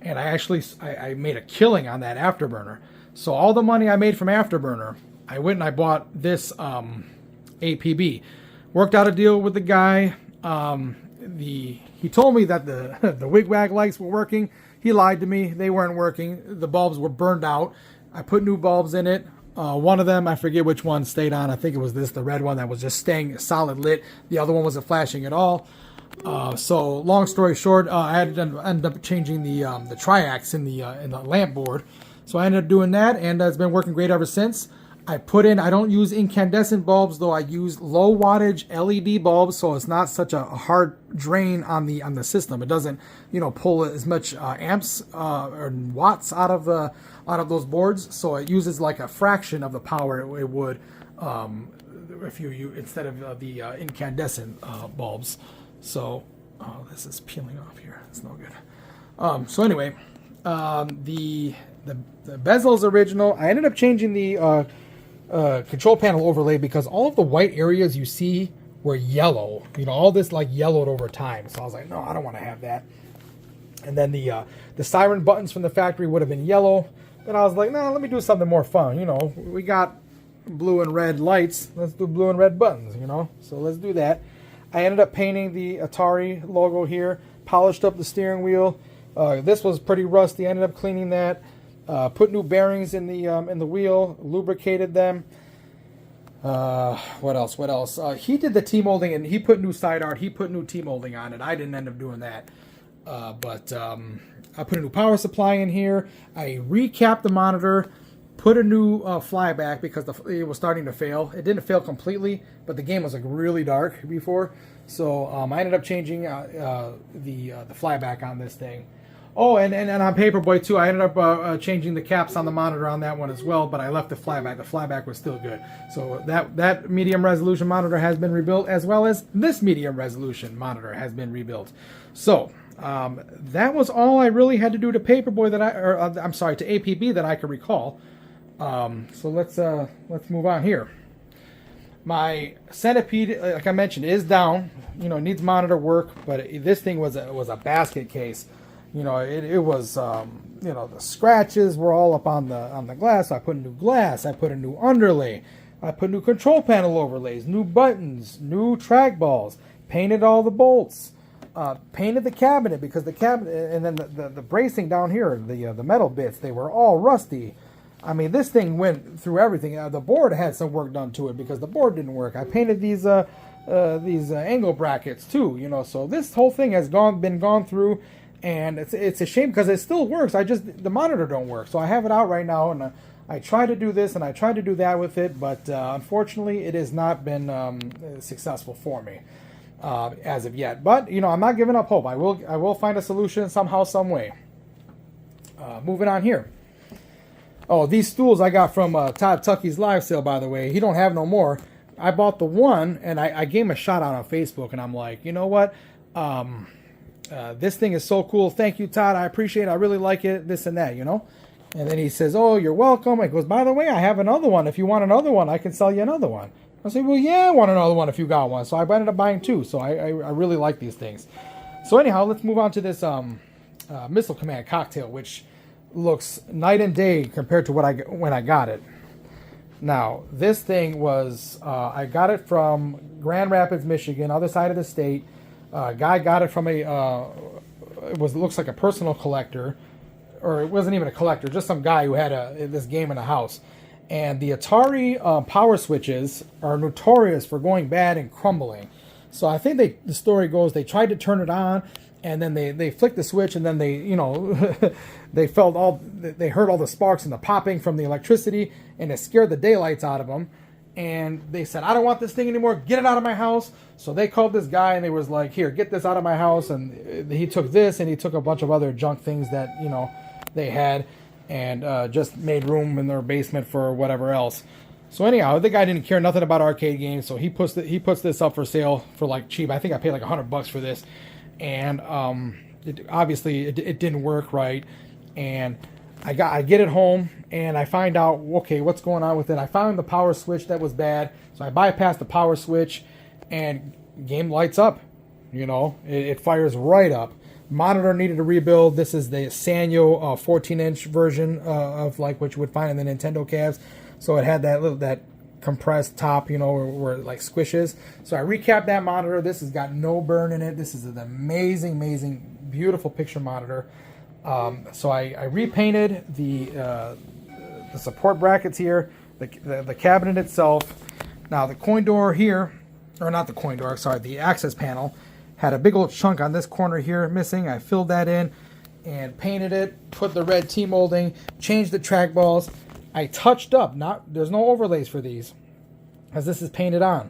And I made a killing on that afterburner. So all the money I made from afterburner, I went and I bought this APB. Worked out a deal with the guy. He told me that the wig-wag lights were working. He lied to me. They weren't working. The bulbs were burned out. I put new bulbs in it. One of them, I forget which one, stayed on. I think it was the red one that was just staying solid lit. The other one wasn't flashing at all. So long story short, I had to end up changing the triacs in the lamp board. So I ended up doing that, and it's been working great ever since. I don't use incandescent bulbs, though. I use low wattage LED bulbs, so it's not such a hard drain on the system. It doesn't, you know, pull as much amps or watts out of those boards. So it uses like a fraction of the power it would if you instead of the incandescent bulbs. So this is peeling off here. It's no good. So anyway, the bezel's original. I ended up changing the control panel overlay because all of the white areas you see were yellow. You know, all this like yellowed over time. So I was like, no, I don't want to have that. And then the siren buttons from the factory would have been yellow. But I was like, no, let me do something more fun. You know, we got blue and red lights. Let's do blue and red buttons, you know. So let's do that. I ended up painting the Atari logo here. Polished up the steering wheel. This was pretty rusty. I ended up cleaning that. Put new bearings in the wheel, lubricated them. What else? He did the T-molding, and he put new side art. He put new T-molding on it. I didn't end up doing that. But I put a new power supply in here. I recapped the monitor, put a new flyback because it was starting to fail. It didn't fail completely, but the game was like really dark before. So I ended up changing the flyback on this thing. Oh, and on Paperboy too, I ended up changing the caps on the monitor on that one as well, but I left the flyback. The flyback was still good. So that medium resolution monitor has been rebuilt, as well as this medium resolution monitor has been rebuilt. So that was all I really had to do to Paperboy to APB that I could recall. So let's move on here. My Centipede, like I mentioned, is down. You know, needs monitor work, but this thing was a basket case. You know, it was, you know, the scratches were all up on the glass. So I put a new glass. I put a new underlay. I put new control panel overlays, new buttons, new trackballs, painted all the bolts, painted the cabinet because the cabinet, and then the bracing down here, the metal bits, they were all rusty. I mean, this thing went through everything. The board had some work done to it because the board didn't work. I painted these angle brackets too, you know. So this whole thing has been gone through. And it's a shame because it still works. The monitor don't work. So I have it out right now, and I try to do this and I try to do that with it, but unfortunately it has not been successful for me as of yet. But you know, I'm not giving up hope. I will find a solution somehow, some way. Moving on here. Oh, these stools I got from Todd Tucky's live sale, by the way. He don't have no more. I bought the one, and I gave him a shout out on Facebook, and I'm like, you know what? This thing is so cool. Thank you, Todd. I appreciate it. I really like it. This and that, you know. And then he says, oh, you're welcome. He goes, by the way, I have another one. If you want another one, I can sell you another one. I say, well, yeah, I want another one if you got one. So I ended up buying two. So I really like these things. So anyhow, let's move on to this Missile Command cocktail, which looks night and day compared to when I got it. Now, this thing was, I got it from Grand Rapids, Michigan, other side of the state. Guy got it from looks like a personal collector, or it wasn't even a collector, just some guy who had this game in a house. And the Atari power switches are notorious for going bad and crumbling. So I think the story goes they tried to turn it on, and then they flicked the switch, and then they, you know, they heard all the sparks and the popping from the electricity, and it scared the daylights out of them. And they said, I don't want this thing anymore. Get it out of my house. So they called this guy, and they was like, here, get this out of my house. And he took this, and he took a bunch of other junk things that, you know, they had, and just made room in their basement for whatever else. So anyhow, the guy didn't care nothing about arcade games, so he puts this up for sale for like cheap. I think I paid like $100 for this. And it didn't work right. And I get it home, and I find out, okay, what's going on with it. I found the power switch that was bad, so I bypassed the power switch, and game lights up. You know, it fires right up. Monitor needed a rebuild. This is the Sanyo 14-inch version of like what you would find in the Nintendo cabs. So it had that compressed top, you know, where it like squishes. So I recapped that monitor. This has got no burn in it. This is an amazing, beautiful picture monitor. So I repainted the support brackets here, the cabinet itself. Now the coin door here, or not the coin door, sorry, the access panel had a big old chunk on this corner here missing. I filled that in and painted it, put the red T-molding, changed the trackballs. I touched up, there's no overlays for these, as this is painted on.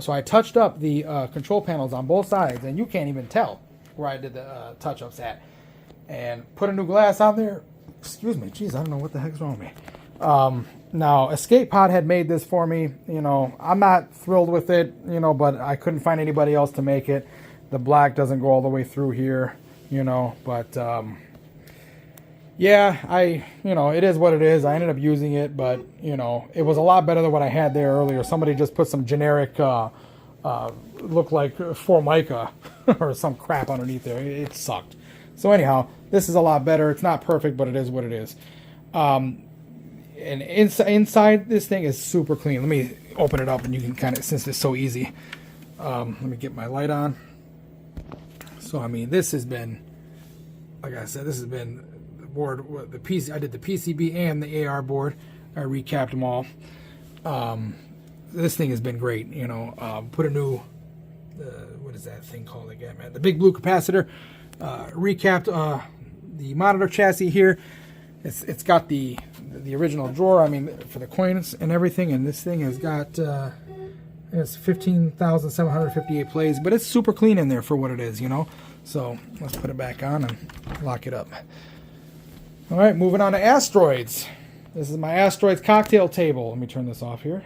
So I touched up the control panels on both sides, and you can't even tell where I did the touch-ups at. And put a new glass on there. Excuse me, jeez, I don't know what the heck's wrong with me. Now, Escape Pod had made this for me. You know, I'm not thrilled with it, you know, but I couldn't find anybody else to make it. The black doesn't go all the way through here, you know, but yeah, you know, it is what it is. I ended up using it, but, you know, it was a lot better than what I had there earlier. Somebody just put some generic, look like Formica or some crap underneath there. It sucked. So anyhow, this is a lot better. It's not perfect, but it is what it is. And inside this thing is super clean. Let me open it up, and you can kind of, since it's so easy. Let me get my light on. So I mean, this has been, like I said, this has been the board. The PC, I did the PCB and the AR board. I recapped them all. This thing has been great. You know, put a new, what is that thing called again, man? The big blue capacitor. Recapped the monitor chassis here. It's got the original drawer, I mean, for the coins and everything, and this thing has got it's 15,758 plays, but it's super clean in there for what it is, you know. So let's put it back on and lock it up. All right, moving on to asteroids. This is my asteroids cocktail table. Let me turn this off here.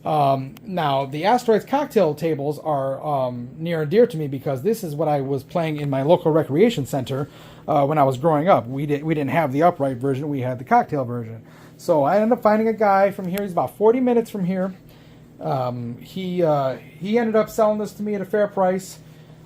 Now, the asteroids cocktail tables are near and dear to me because this is what I was playing in my local recreation center when I was growing up. We didn't have the upright version. We had the cocktail version. So I ended up finding a guy from here. He's about 40 minutes from here. He ended up selling this to me at a fair price.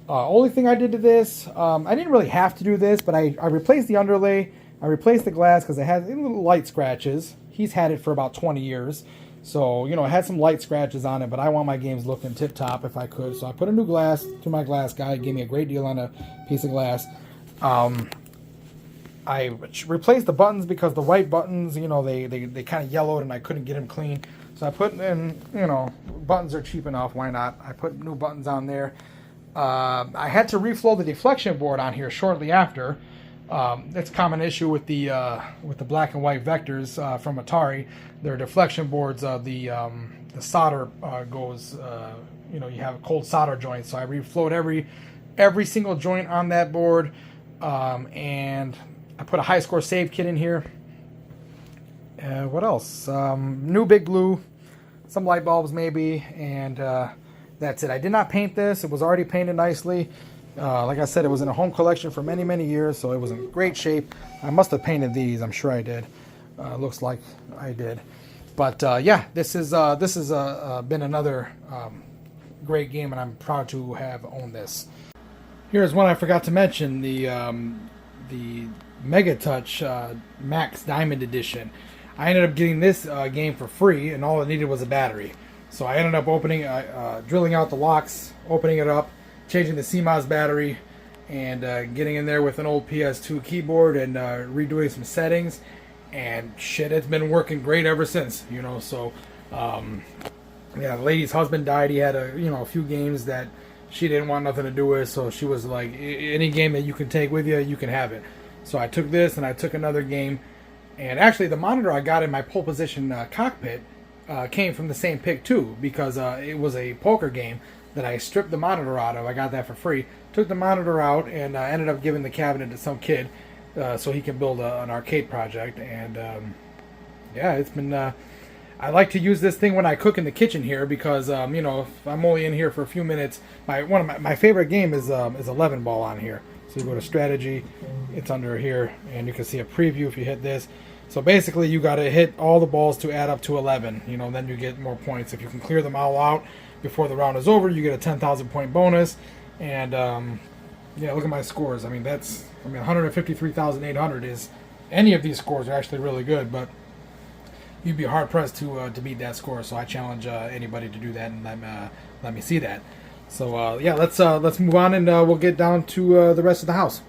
Only thing I did to this, I didn't really have to do this, but I replaced the underlay. I replaced the glass because it had little light scratches. He's had it for about 20 years. So, you know, it had some light scratches on it, but I want my games looking tip-top if I could. So I put a new glass to my glass guy. He gave me a great deal on a piece of glass. I replaced the buttons because the white buttons, you know, they kind of yellowed and I couldn't get them clean. So I put in, you know, buttons are cheap enough. Why not? I put new buttons on there. I had to reflow the deflection board on here shortly after. It's a common issue with the black and white vectors from Atari. Their deflection boards, the solder goes, you know, you have a cold solder joint. So I reflowed every single joint on that board, and I put a high score save kit in here. What else? New big glue, some light bulbs maybe, and that's it. I did not paint this. It was already painted nicely. Like I said, it was in a home collection for many, many years, so it was in great shape. I must have painted these. I'm sure I did. Looks like I did. But yeah, this has been another great game, and I'm proud to have owned this. Here's one I forgot to mention: the Mega Touch Max Diamond Edition. I ended up getting this game for free, and all it needed was a battery. So I ended up drilling out the locks, opening it up, changing the CMOS battery, and getting in there with an old PS2 keyboard and redoing some settings, and shit, it's been working great ever since, you know. So yeah, the lady's husband died. He had a few games that she didn't want nothing to do with, so she was like, any game that you can take with you, you can have it. So I took this and I took another game, and actually the monitor I got in my pole position cockpit came from the same pick too, because it was a poker game that I stripped the monitor out of. I got that for free. Took the monitor out and ended up giving the cabinet to some kid so he can build an arcade project. And yeah, it's been. I like to use this thing when I cook in the kitchen here because you know, if I'm only in here for a few minutes, one of my favorite game is 11 ball on here. So you go to strategy, it's under here, and you can see a preview if you hit this. So basically, you got to hit all the balls to add up to 11. You know, then you get more points. If you can clear them all out before the round is over, you get a 10,000 point bonus. And yeah, look at my scores. I mean, 153,800 is, any of these scores are actually really good, but you'd be hard pressed to beat that score. So I challenge anybody to do that and let me see that. So yeah, let's move on and we'll get down to the rest of the house.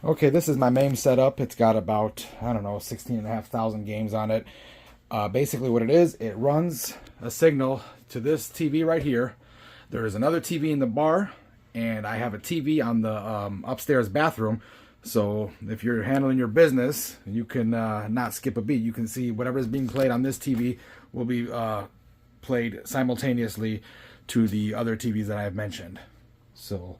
Okay, this is my MAME setup. It's got about, I don't know, 16,500 games on it. Basically what it is, it runs a signal to this TV right here. There is another TV in the bar, and I have a TV on the upstairs bathroom. So if you're handling your business, you can not skip a beat. You can see whatever is being played on this TV will be played simultaneously to the other TVs that I have mentioned. So,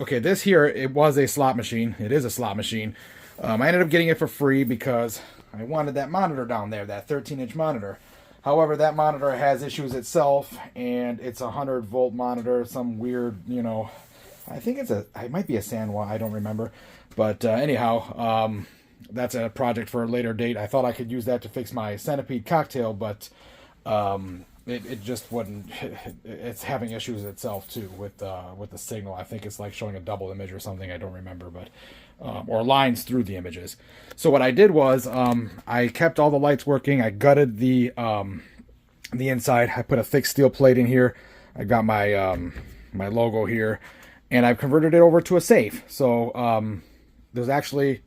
okay, this here, it was a slot machine. It is a slot machine. I ended up getting it for free because I wanted that monitor down there, that 13-inch monitor. However, that monitor has issues itself, and it's a 100-volt monitor, some weird, you know, I think it might be a Sanwa, I don't remember. But anyhow, that's a project for a later date. I thought I could use that to fix my Centipede cocktail, but it just wouldn't. It's having issues itself too with the signal. I think it's like showing a double image or something. I don't remember, but or lines through the images. So what I did was I kept all the lights working. I gutted the inside. I put a thick steel plate in here. I got my my logo here, and I've converted it over to a safe. So there's actually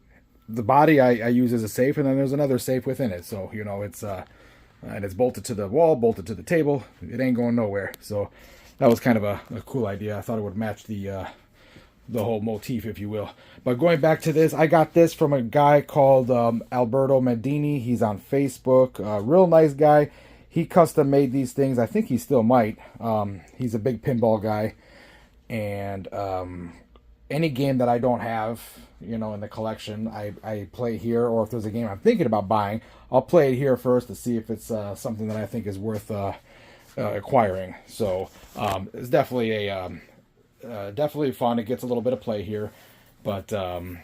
the body I use as a safe, and then there's another safe within it. So you know it's and it's bolted to the wall, bolted to the table. It ain't going nowhere. So that was kind of a cool idea. I thought it would match the the whole motif, if you will. But going back to this, I got this from a guy called Alberto Mendini. He's on Facebook. Real nice guy. He custom made these things. I think he still might. He's a big pinball guy. And any game that I don't have, you know, in the collection, I play here. Or if there's a game I'm thinking about buying, I'll play it here first to see if it's something that I think is worth acquiring. So it's definitely definitely fun. It gets a little bit of play here. But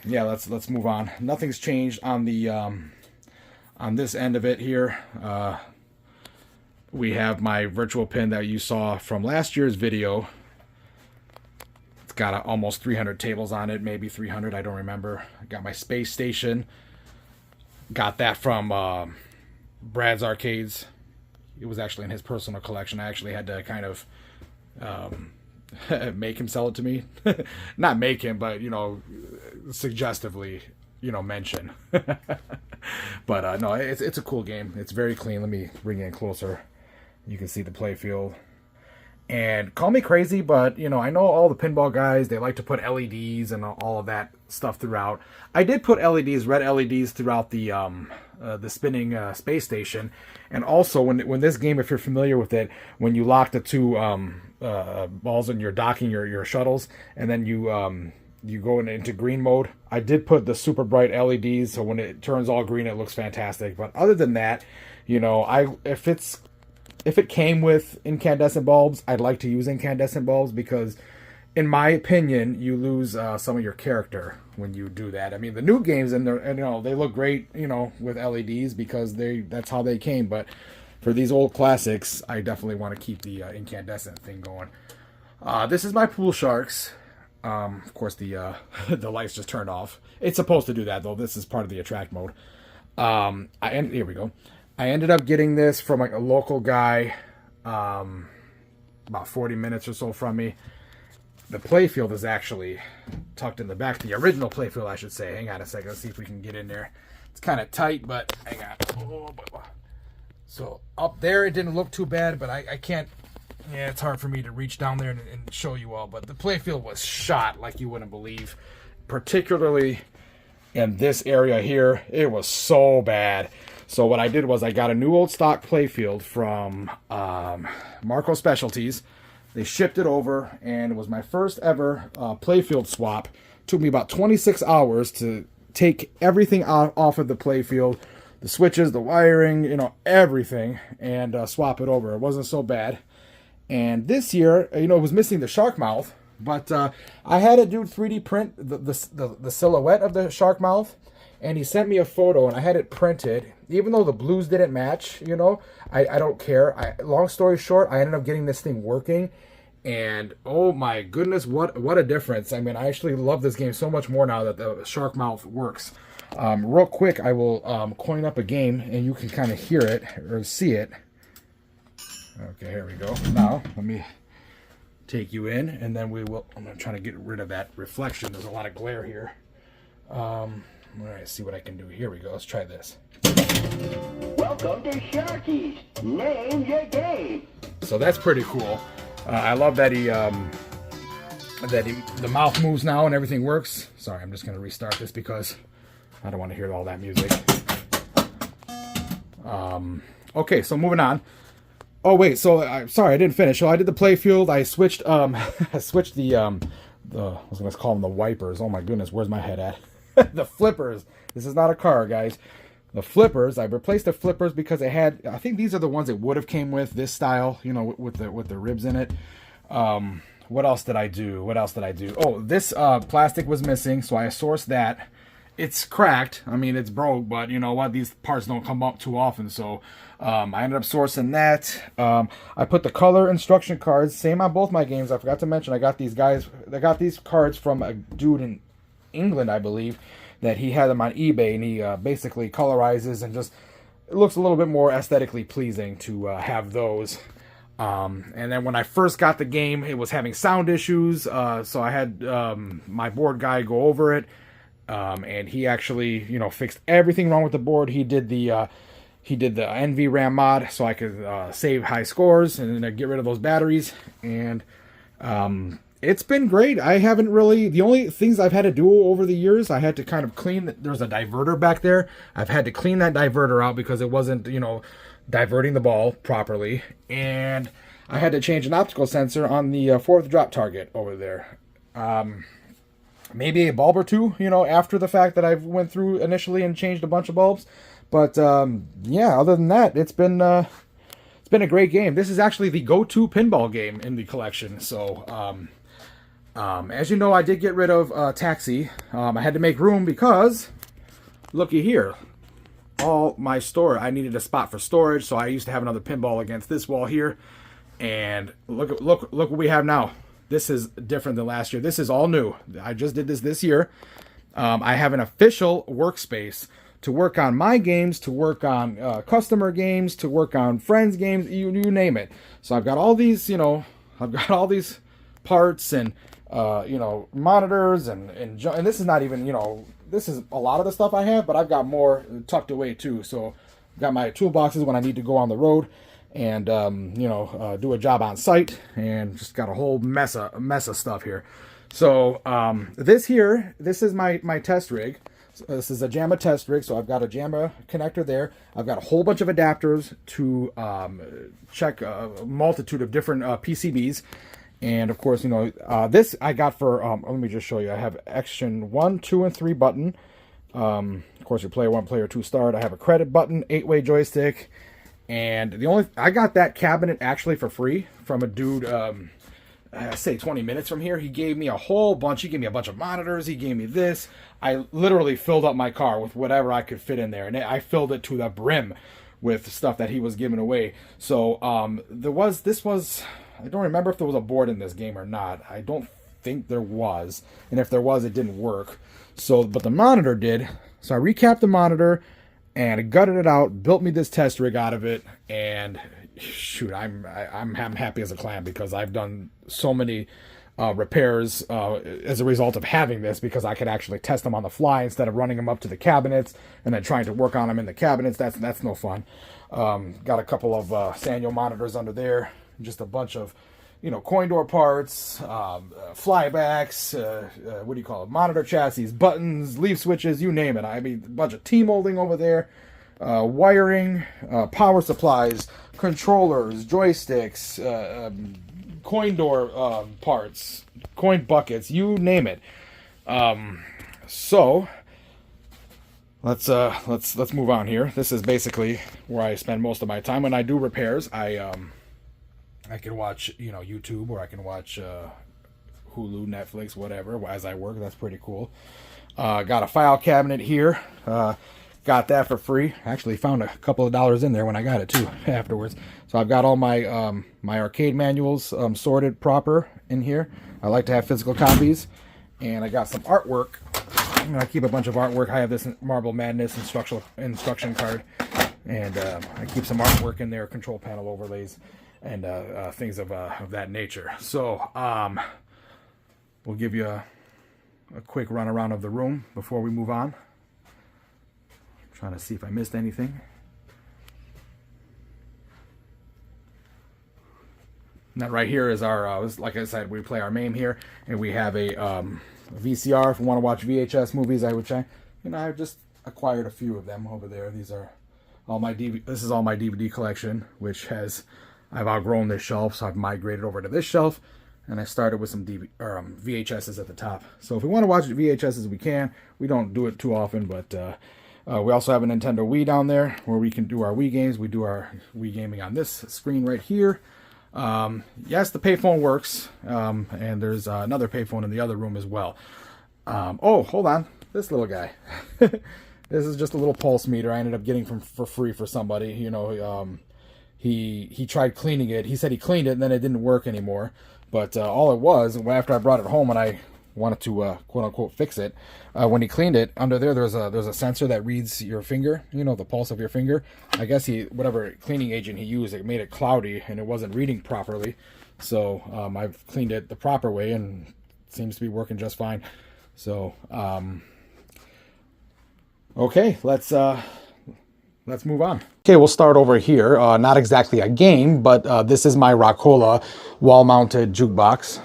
yeah, let's move on. Nothing's changed on the on this end of it here. We have my virtual pin that you saw from last year's video. It's got almost 300 tables on it, maybe 300, I don't remember. I got my space station. Got that from Brad's Arcades. It was actually in his personal collection. I actually had to kind of make him sell it to me. Not make him, but, you know, suggestively, you know, mention. But no, it's a cool game. It's very clean. Let me bring it in closer. You can see the play field. And call me crazy, but, you know, I know all the pinball guys, they like to put LEDs and all of that stuff throughout. I did put LEDs, red LEDs, throughout the spinning space station. And also, when this game, if you're familiar with it, when you lock the two balls and you're docking your shuttles, and then you go into green mode, I did put the super bright LEDs, so when it turns all green, it looks fantastic. But other than that, you know, if it came with incandescent bulbs, I'd like to use incandescent bulbs because, in my opinion, you lose some of your character when you do that. I mean, the new games, and you know, they look great, you know, with LEDs because that's how they came. But for these old classics, I definitely want to keep the incandescent thing going. This is my pool sharks. Of course, the the lights just turned off. It's supposed to do that though. This is part of the attract mode. Here we go. I ended up getting this from like a local guy, about 40 minutes or so from me. The playfield is actually tucked in the back. The original playfield, I should say. Hang on a second. Let's see if we can get in there. It's kind of tight, but hang on. So up there, it didn't look too bad, but I can't. Yeah, it's hard for me to reach down there and show you all. But the playfield was shot like you wouldn't believe. Particularly in this area here, it was so bad. So what I did was I got a new old stock playfield from Marco Specialties. They shipped it over, and it was my first ever playfield swap. Took me about 26 hours to take everything off of the playfield, the switches, the wiring, you know, everything, and swap it over. It wasn't so bad. And this year, you know, it was missing the shark mouth, but I had a dude 3D print the silhouette of the shark mouth, and he sent me a photo, and I had it printed. Even though the blues didn't match, you know, I don't care. Long story short, I ended up getting this thing working, and oh my goodness, what a difference. I mean, I actually love this game so much more now that the shark mouth works. Real quick, I will coin up a game, and you can kind of hear it or see it. Okay, here we go. Now, let me take you in, and then I'm going to try to get rid of that reflection. There's a lot of glare here. All right, see what I can do. Here we go. Let's try this. Welcome to Sharky's. Name your game. So that's pretty cool. I love that the mouth moves now and everything works. Sorry, I'm just going to restart this because I don't want to hear all that music. Okay, so moving on. Oh wait, so sorry, I didn't finish. So I did the playfield. I switched I switched the I was going to call them the wipers. Oh my goodness, where's my head at? The flippers. This is not a car, guys. The flippers. I replaced the flippers because it had. I think these are the ones it would have came with this style. You know, with the ribs in it. What else did I do? Oh, this plastic was missing, so I sourced that. It's cracked. I mean, it's broke, but you know what? These parts don't come up too often, so I ended up sourcing that. I put the color instruction cards, same on both my games. I forgot to mention I got these cards from a dude in England, I believe, that he had them on eBay, and he basically colorizes and just it looks a little bit more aesthetically pleasing to have those. And then when I first got the game, it was having sound issues, so I had my board guy go over it. And he actually, you know, fixed everything wrong with the board. He did the NVRAM mod so I could save high scores and get rid of those batteries. And It's been great. I haven't really, the only things I've had to do over the years, I had to kind of clean, there's a diverter back there. I've had to clean that diverter out because it wasn't, diverting the ball properly. And I had to change an optical sensor on the fourth drop target over there. Maybe a bulb or two, after the fact that I went through initially and changed a bunch of bulbs. But yeah, other than that, it's been a great game. This is actually the go-to pinball game in the collection. So as you know, I did get rid of Taxi. I had to make room because looky here, all my I needed a spot for storage. So I used to have another pinball against this wall here, and look what we have now. This is different than last year. This is all new. I just did this year. I have an official workspace to work on my games, to work on customer games, to work on friends' games, you name it. So I've got all these, I've got all these parts and, monitors and this is not even, this is a lot of the stuff I have, but I've got more tucked away too. So I've got my toolboxes when I need to go on the road and do a job on site, and just got a whole mess of stuff here. So this is my test rig. So this is a JAMA test rig, so I've got a JAMA connector there. I've got a whole bunch of adapters to check a multitude of different PCBs, and of course, this I got for. Let me just show you. I have Action 1, 2, and 3 button. Of course, your player 1, player 2 start. I have a credit button, 8-way joystick. And I got that cabinet actually for free from a dude, I say 20 minutes from here. He gave me a whole bunch. He gave me a bunch of monitors. He gave me this. I literally filled up my car with whatever I could fit in there. And I filled it to the brim with stuff that he was giving away. So this was, I don't remember if there was a board in this game or not. I don't think there was. And if there was, it didn't work. But the monitor did. So I recapped the monitor and gutted it out, built me this test rig out of it, and shoot, I'm happy as a clam because I've done so many repairs as a result of having this, because I could actually test them on the fly instead of running them up to the cabinets and then trying to work on them in the cabinets. That's no fun. Got a couple of Sanyo monitors under there, just a bunch of coin door parts, flybacks, what do you call it, monitor chassis, buttons, leaf switches, you name it. I mean, a bunch of T-molding over there, wiring, power supplies, controllers, joysticks, coin door parts, coin buckets, you name it. So let's move on here. This is basically where I spend most of my time when I do repairs. I can watch, YouTube, or I can watch Hulu, Netflix, whatever, as I work. That's pretty cool. Got a file cabinet here. Got that for free. Actually found a couple of dollars in there when I got it, too, afterwards. So I've got all my my arcade manuals sorted proper in here. I like to have physical copies. And I got some artwork. I keep a bunch of artwork. I have this Marble Madness instruction card. And I keep some artwork in there, control panel overlays, and things of that nature. So we'll give you a quick run around of the room before we move on. I'm trying to see if I missed anything. And that right here is our, like I said, we play our MAME here, and we have a VCR if you want to watch VHS movies. I've just acquired a few of them over there. These are all my This is all my DVD collection, which I've outgrown this shelf, so I've migrated over to this shelf, and I started with some VHSs at the top. So if we want to watch VHSs, we can. We don't do it too often, but we also have a Nintendo Wii down there where we can do our Wii games. We do our Wii gaming on this screen right here. Yes, the payphone works, and there's another payphone in the other room as well. Oh, hold on. This little guy. This is just a little pulse meter I ended up getting for free for somebody. He tried cleaning it. He said he cleaned it, and then it didn't work anymore. But all it was, after I brought it home and I wanted to quote unquote fix it, when he cleaned it, under there's a sensor that reads your finger, the pulse of your finger. I guess whatever cleaning agent he used, it made it cloudy and it wasn't reading properly. So I've cleaned it the proper way and it seems to be working just fine. So okay, let's move on. Okay, we'll start over here. Not exactly a game, but this is my Rockola wall-mounted jukebox.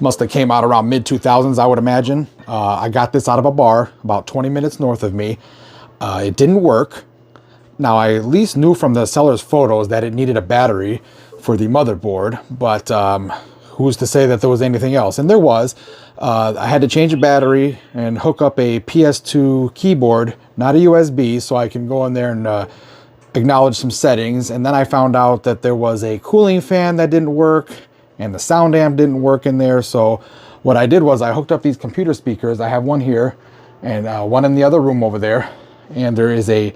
Must have came out around mid-2000s, I would imagine. I got this out of a bar about 20 minutes north of me. It didn't work. Now, I at least knew from the seller's photos that it needed a battery for the motherboard, but who's to say that there was anything else? And there was. I had to change a battery and hook up a PS2 keyboard, not a USB, so I can go in there and acknowledge some settings. And then I found out that there was a cooling fan that didn't work, and the sound amp didn't work in there. So what I did was I hooked up these computer speakers. I have one here and one in the other room over there. And there is a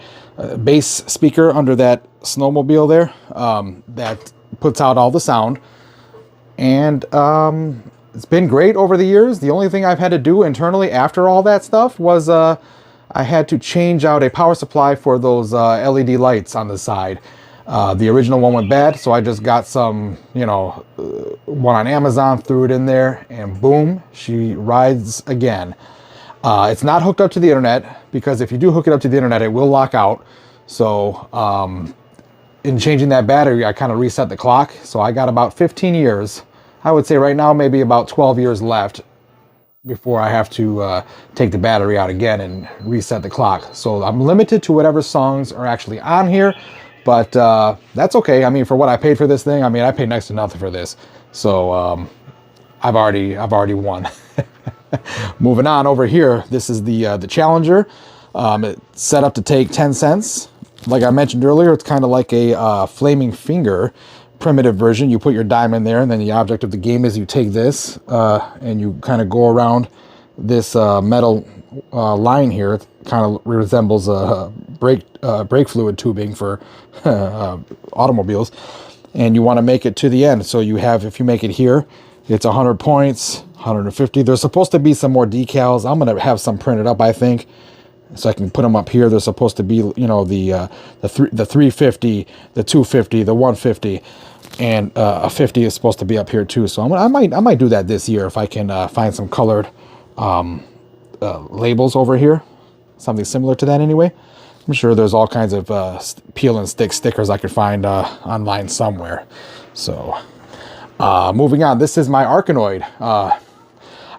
bass speaker under that snowmobile there that puts out all the sound. And it's been great over the years. The only thing I've had to do internally after all that stuff was I had to change out a power supply for those LED lights on the side. The original one went bad, so I just got some, you know, one on Amazon, threw it in there, and boom, she rides again. It's not hooked up to the internet, because if you do hook it up to the internet, it will lock out. So in changing that battery, I kind of reset the clock. So I got about 15 years. I would say right now, maybe about 12 years left before I have to take the battery out again and reset the clock. So I'm limited to whatever songs are actually on here. But that's okay. I mean, for what I paid for this thing, I mean, I paid next to nothing for this. So I've already won. Moving on over here, this is the Challenger. It's set up to take 10 cents. Like I mentioned earlier, it's kind of like a flaming finger primitive version. You put your dime in there, and then the object of the game is you take this and you kind of go around this metal line here. It kind of resembles a brake fluid tubing for automobiles, and you want to make it to the end. So you have, if you make it here, it's 100 points, 150. There's supposed to be some more decals. I'm going to have some printed up, I think, so I can put them up here. There's supposed to be, you know, the 350, the 250, the 150, and a 50 is supposed to be up here too. So I might do that this year if I can find some colored labels over here, something similar to that anyway. I'm sure there's all kinds of peel and stick stickers I could find online somewhere. So moving on, this is my Arkanoid.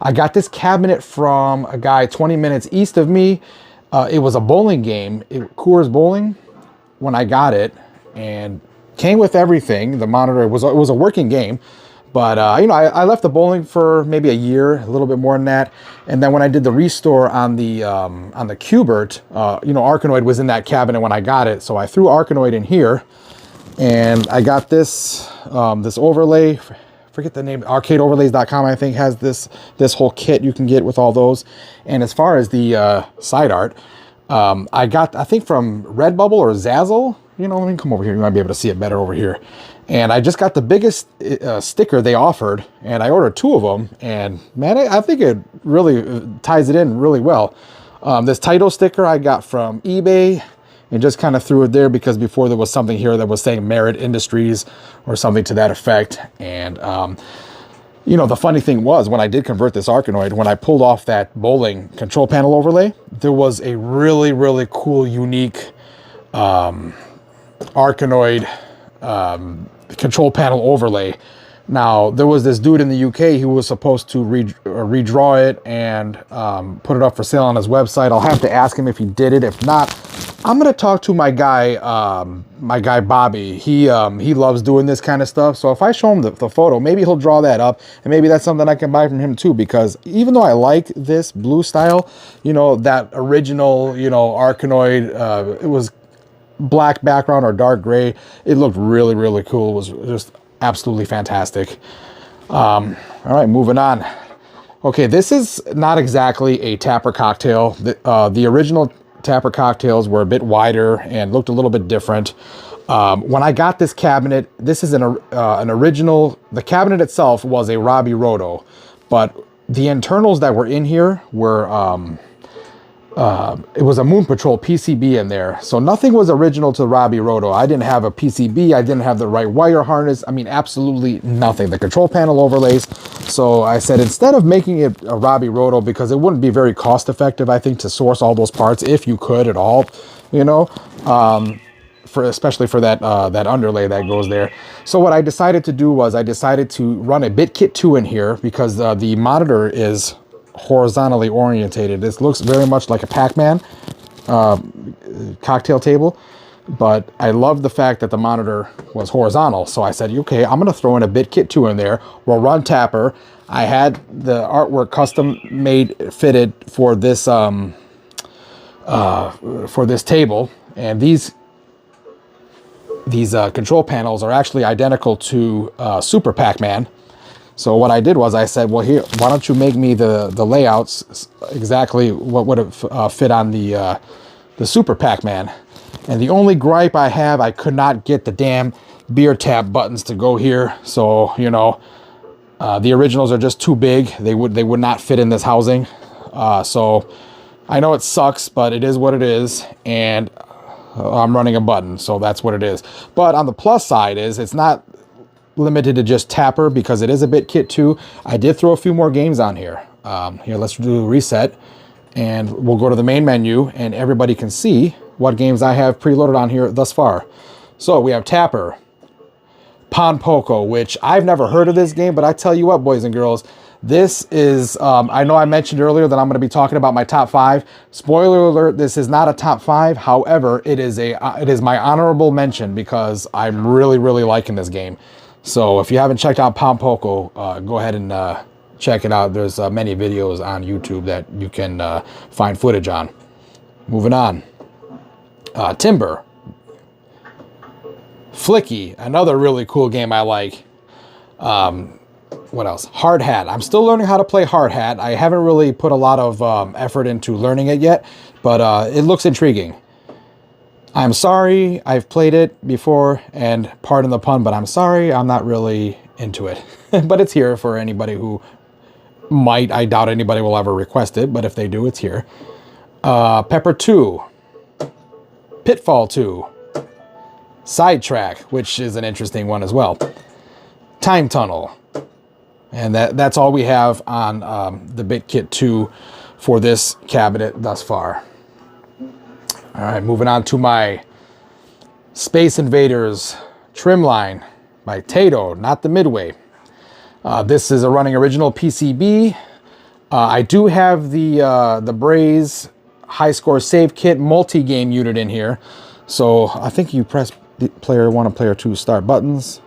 I got this cabinet from a guy 20 minutes east of me. It was a bowling game, Coors Bowling, when I got it, and came with everything. The monitor, it was a working game. But, you know, I left the bowling for maybe a year, a little bit more than that. And then when I did the restore on the Qbert, you know, Arkanoid was in that cabinet when I got it. So I threw Arkanoid in here, and I got this this overlay. Forget the name. Arcadeoverlays.com, I think, has this whole kit you can get with all those. And as far as the side art, I got, I think, from Redbubble or Zazzle. You know, let me come over here. You might be able to see it better over here. And I just got the biggest sticker they offered, and I ordered 2 of them. And man, I think it really ties it in really well. This title sticker I got from eBay, and just kind of threw it there because before there was something here that was saying Merit Industries or something to that effect. And you know, the funny thing was, when I did convert this Arkanoid, when I pulled off that bowling control panel overlay, there was a really, really cool, unique Arkanoid control panel overlay. Now, there was this dude in the UK who was supposed to redraw it and put it up for sale on his website. I'll have to ask him if he did it. If not, I'm gonna talk to my guy Bobby. He loves doing this kind of stuff. So if I show him the photo, maybe he'll draw that up, and maybe that's something I can buy from him too. Because even though I like this blue style, you know, that original, you know, Arkanoid, it was black background or dark gray. It looked really, really cool. It was just absolutely fantastic. All right, moving on. Okay, this is not exactly a Tapper cocktail. The original Tapper cocktails were a bit wider and looked a little bit different. When I got this cabinet, this is an original. The cabinet itself was a Robbie Roto, but the internals that were in here were it was a Moon Patrol PCB in there. So nothing was original to Robbie Roto. I didn't have a PCB. I didn't have the right wire harness. I mean, absolutely nothing. The control panel overlays. So I said, instead of making it a Robbie Roto, because it wouldn't be very cost effective, I think, to source all those parts, if you could at all, you know, especially for that that underlay that goes there. So what I decided to do was I decided to run a BitKit 2 in here because the monitor is horizontally orientated. This looks very much like a Pac-Man cocktail table, but I love the fact that the monitor was horizontal. So I said, okay, I'm going to throw in a BitKit 2 in there. We'll run Tapper. I had the artwork custom made, fitted for this table, and these control panels are actually identical to Super Pac-Man. So what I did was I said, well, here, why don't you make me the layouts exactly what would have fit on the Super Pac-Man. And the only gripe I have, I could not get the damn beer tap buttons to go here. So, you know, the originals are just too big. They would not fit in this housing. So I know it sucks, but it is what it is. And I'm running a button, so that's what it is. But on the plus side is it's not limited to just Tapper because it is a BitKit 2. I did throw a few more games on here. Here, let's do a reset, and we'll go to the main menu, and everybody can see what games I have preloaded on here thus far. So we have Tapper, Pon Poco, which I've never heard of this game, but I tell you what, boys and girls, this is, I know I mentioned earlier that I'm going to be talking about my top 5. Spoiler alert, this is not a top 5. However, it is my honorable mention because I'm really, really liking this game. So if you haven't checked out Pon Poco, go ahead and check it out. There's many videos on YouTube that you can find footage on. Moving on. Timber. Flicky, another really cool game I like. What else? Hard Hat. I'm still learning how to play Hard Hat. I haven't really put a lot of effort into learning it yet, but it looks intriguing. I'm sorry, I've played it before, and pardon the pun, but I'm sorry, I'm not really into it. But it's here for anybody who might. I doubt anybody will ever request it, but if they do, it's here. Pepper 2. Pitfall 2. Sidetrack, which is an interesting one as well. Time Tunnel. And that's all we have on the BitKit 2 for this cabinet thus far. All right, moving on to my Space Invaders trim line by Tato, not the Midway. This is a running original PCB. I do have the Braze High Score Save Kit multi-game unit in here. So I think you press player 1 and player 2 start buttons.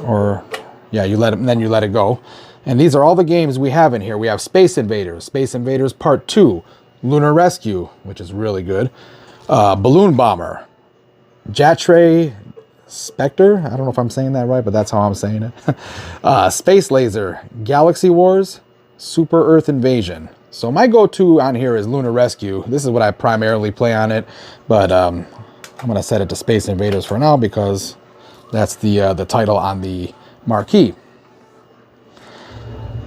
Or, yeah, you let it, and then you let it go. And these are all the games we have in here. We have Space Invaders, Space Invaders Part 2, Lunar Rescue, which is really good, Balloon Bomber, Jatre Spectre, I don't know if I'm saying that right, but that's how I'm saying it, Space Laser, Galaxy Wars, Super Earth Invasion. So my go-to on here is Lunar Rescue. This is what I primarily play on it, but I'm going to set it to Space Invaders for now because that's the title on the marquee.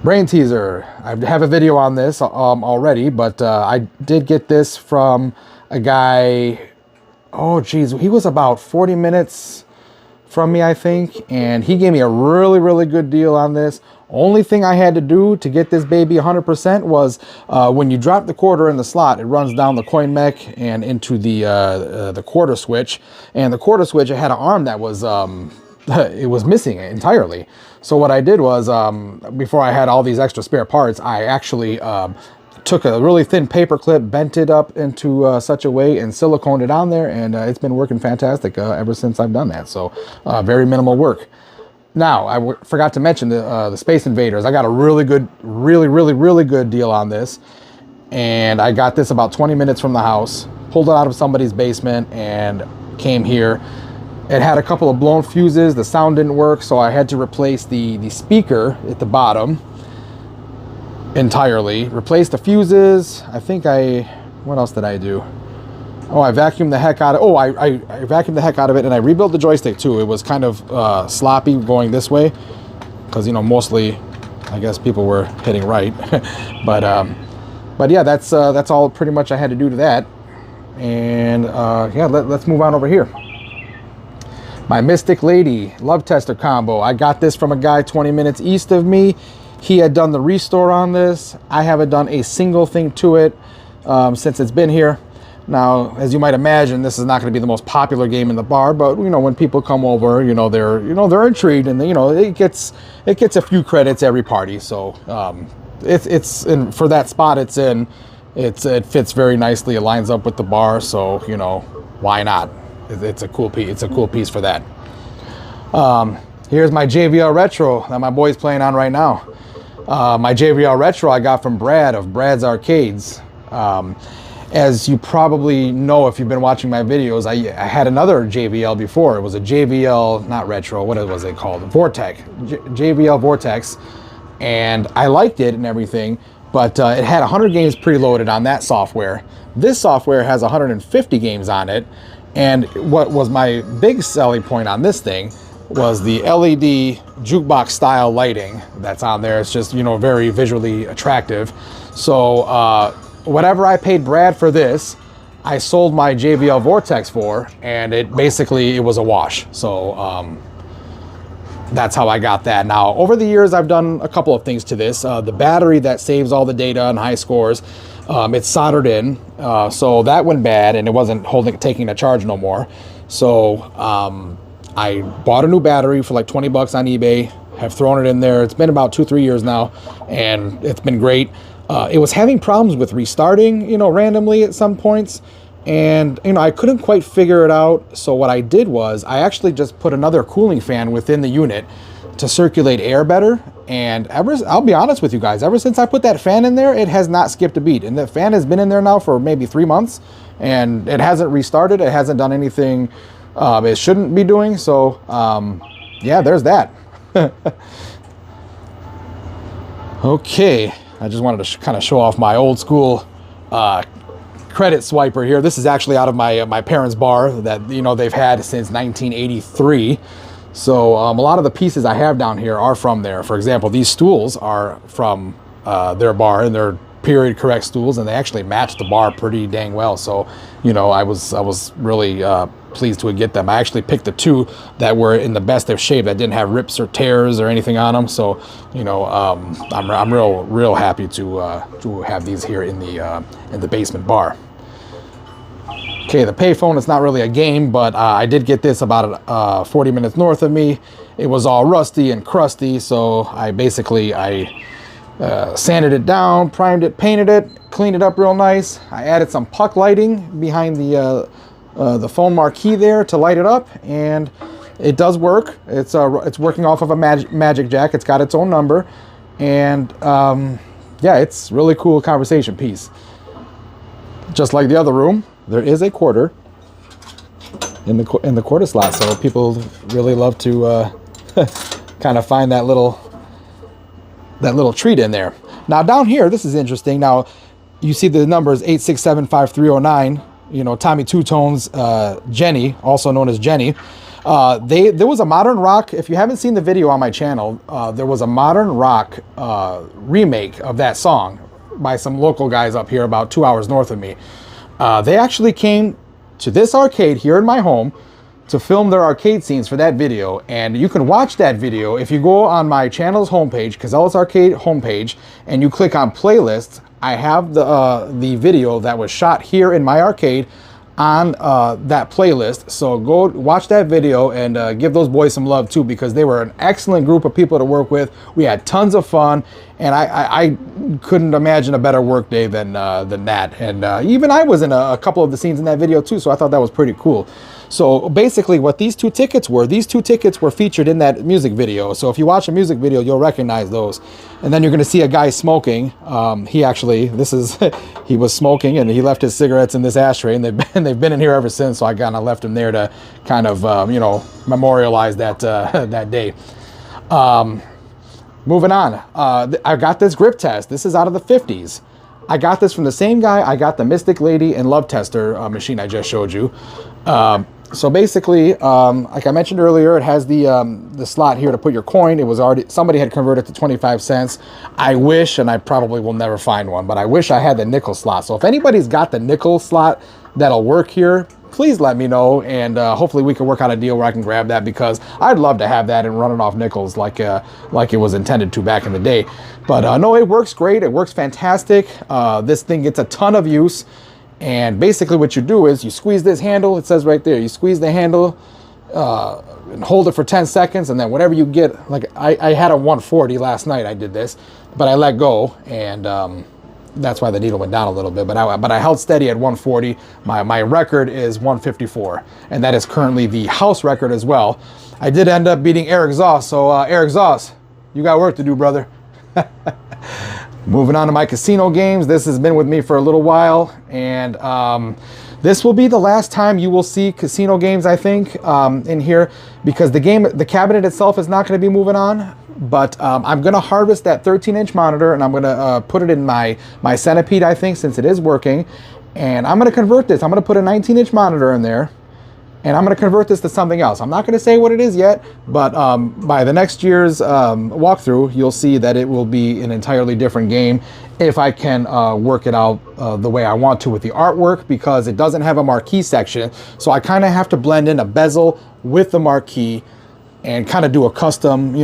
Brain Teaser. I have a video on this already, but I did get this from a guy, oh geez, he was about 40 minutes from me, I think, and he gave me a really, really good deal on this. Only thing I had to do to get this baby 100% was when you drop the quarter in the slot, it runs down the coin mech and into the quarter switch, and the quarter switch, it had an arm that was it was missing entirely. So what I did was, before I had all these extra spare parts, I actually took a really thin paper clip, bent it up into such a way, and siliconed it on there, and it's been working fantastic ever since I've done that. So very minimal work. Now, I forgot to mention the Space Invaders. I got a really good, really good deal on this, and I got this about 20 minutes from the house, pulled it out of somebody's basement, and came here. It had a couple of blown fuses. The sound didn't work, so I had to replace the speaker at the bottom entirely. Replace the fuses. I think what else did I do? Oh, I vacuumed the heck out of, I vacuumed the heck out of it, and I rebuilt the joystick too. It was kind of sloppy going this way, because, you know, mostly, I guess people were hitting right. but yeah, that's all pretty much I had to do to that. And yeah, let's move on over here. My Mystic Lady Love Tester combo. I got this from a guy 20 minutes east of me. He had done the restore on this. I haven't done a single thing to it since it's been here. Now, as you might imagine, this is not going to be the most popular game in the bar, but you know, when people come over, they're intrigued, and it gets a few credits every party. So it's in, for that spot it's in. It fits very nicely. It lines up with the bar, so why not? It's a cool piece. It's a cool piece for that. Here's my JVL Retro that my boy's playing on right now. My JVL Retro I got from Brad of Brad's Arcades. As you probably know if you've been watching my videos, I had another JVL before. It was a JVL, not Retro, what was it called? Vortex, JVL Vortex, and I liked it and everything, but it had 100 games preloaded on that software. This software has 150 games on it, and what was my big selling point on this thing was the LED jukebox style lighting that's on there. It's just, very visually attractive. So whatever I paid Brad for this, I sold my JVL Vortex for, and it was a wash. So that's how I got that. Now, over the years, I've done a couple of things to this. The battery that saves all the data and high scores, it's soldered in, so that went bad, and it wasn't taking a charge no more. So I bought a new battery for like 20 bucks on eBay, have thrown it in there. It's been about 2-3 years now, and it's been great. It was having problems with restarting, randomly at some points, and I couldn't quite figure it out. So what I did was I actually just put another cooling fan within the unit to circulate air better. And I'll be honest with you guys, ever since I put that fan in there, it has not skipped a beat. And the fan has been in there now for maybe 3 months, and it hasn't restarted. It hasn't done anything it shouldn't be doing. So yeah, there's that. Okay. I just wanted to kind of show off my old school credit swiper here. This is actually out of my parents' bar that they've had since 1983. So a lot of the pieces I have down here are from there. For example, these stools are from their bar, and they're period correct stools, and they actually match the bar pretty dang well. So I was really pleased to get them. I actually picked the 2 that were in the best of shape, that didn't have rips or tears or anything on them. So I'm real happy to have these here in the basement bar. Okay, the payphone is not really a game, but I did get this about 40 minutes north of me. It was all rusty and crusty, so I sanded it down, primed it, painted it, cleaned it up real nice. I added some puck lighting behind the phone marquee there to light it up, and it does work. It's working off of a magic jack. It's got its own number, and yeah, it's really cool conversation piece. Just like the other room, there is a quarter in the quarter slot, so people really love to kind of find that little treat in there. Now down here, this is interesting. Now you see the numbers 8675309. Tommy Two Tones, Jenny, also known as Jenny. There was a modern rock. If you haven't seen the video on my channel, there was a modern rock remake of that song by some local guys up here about 2 hours north of me. They actually came to this arcade here in my home to film their arcade scenes for that video, and you can watch that video if you go on my channel's homepage, Casellas Arcade homepage, and you click on playlists. I have the video that was shot here in my arcade on that playlist, so go watch that video and give those boys some love too, because they were an excellent group of people to work with. We had tons of fun, and I couldn't imagine a better work day than that. And even I was in a couple of the scenes in that video too, so I thought that was pretty cool. So basically what these two tickets were featured in that music video. So if you watch a music video, you'll recognize those. And then you're going to see a guy smoking. He was smoking, and he left his cigarettes in this ashtray, and they've been in here ever since. So I kind of left him there to kind of memorialize that that day. Moving on, I got this grip test. This is out of the 50s. I got this from the same guy I got the Mystic Lady and Love Tester machine I just showed you. So basically, like I mentioned earlier, it has the slot here to put your coin. It was already, somebody had converted to 25 cents. I wish, and I probably will never find one, but I wish I had the nickel slot. So if anybody's got the nickel slot that'll work here, please let me know, and hopefully we can work out a deal where I can grab that, because I'd love to have that and run it off nickels like it was intended to back in the day. But no, it works great. It works fantastic. This thing gets a ton of use. And basically what you do is you squeeze this handle, it says right there, you squeeze the handle and hold it for 10 seconds, and then whatever you get, like I had a 140 last night, I did this, but I let go, and that's why the needle went down a little bit, but I held steady at 140. My record is 154, and that is currently the house record as well. I did end up beating Eric Zoss, so Eric Zoss, you got work to do, brother. Moving on to my casino games. This has been with me for a little while, and this will be the last time you will see casino games, I think, in here, because the cabinet itself is not going to be moving on. But I'm going to harvest that 13-inch monitor, and I'm going to put it in my Centipede, I think, since it is working. And I'm going to convert this. I'm going to put a 19-inch monitor in there, and I'm going to convert this to something else. I'm not going to say what it is yet, but by the next year's walkthrough, you'll see that it will be an entirely different game if I can work it out the way I want to with the artwork, because it doesn't have a marquee section. So I kind of have to blend in a bezel with the marquee and kind of do a custom,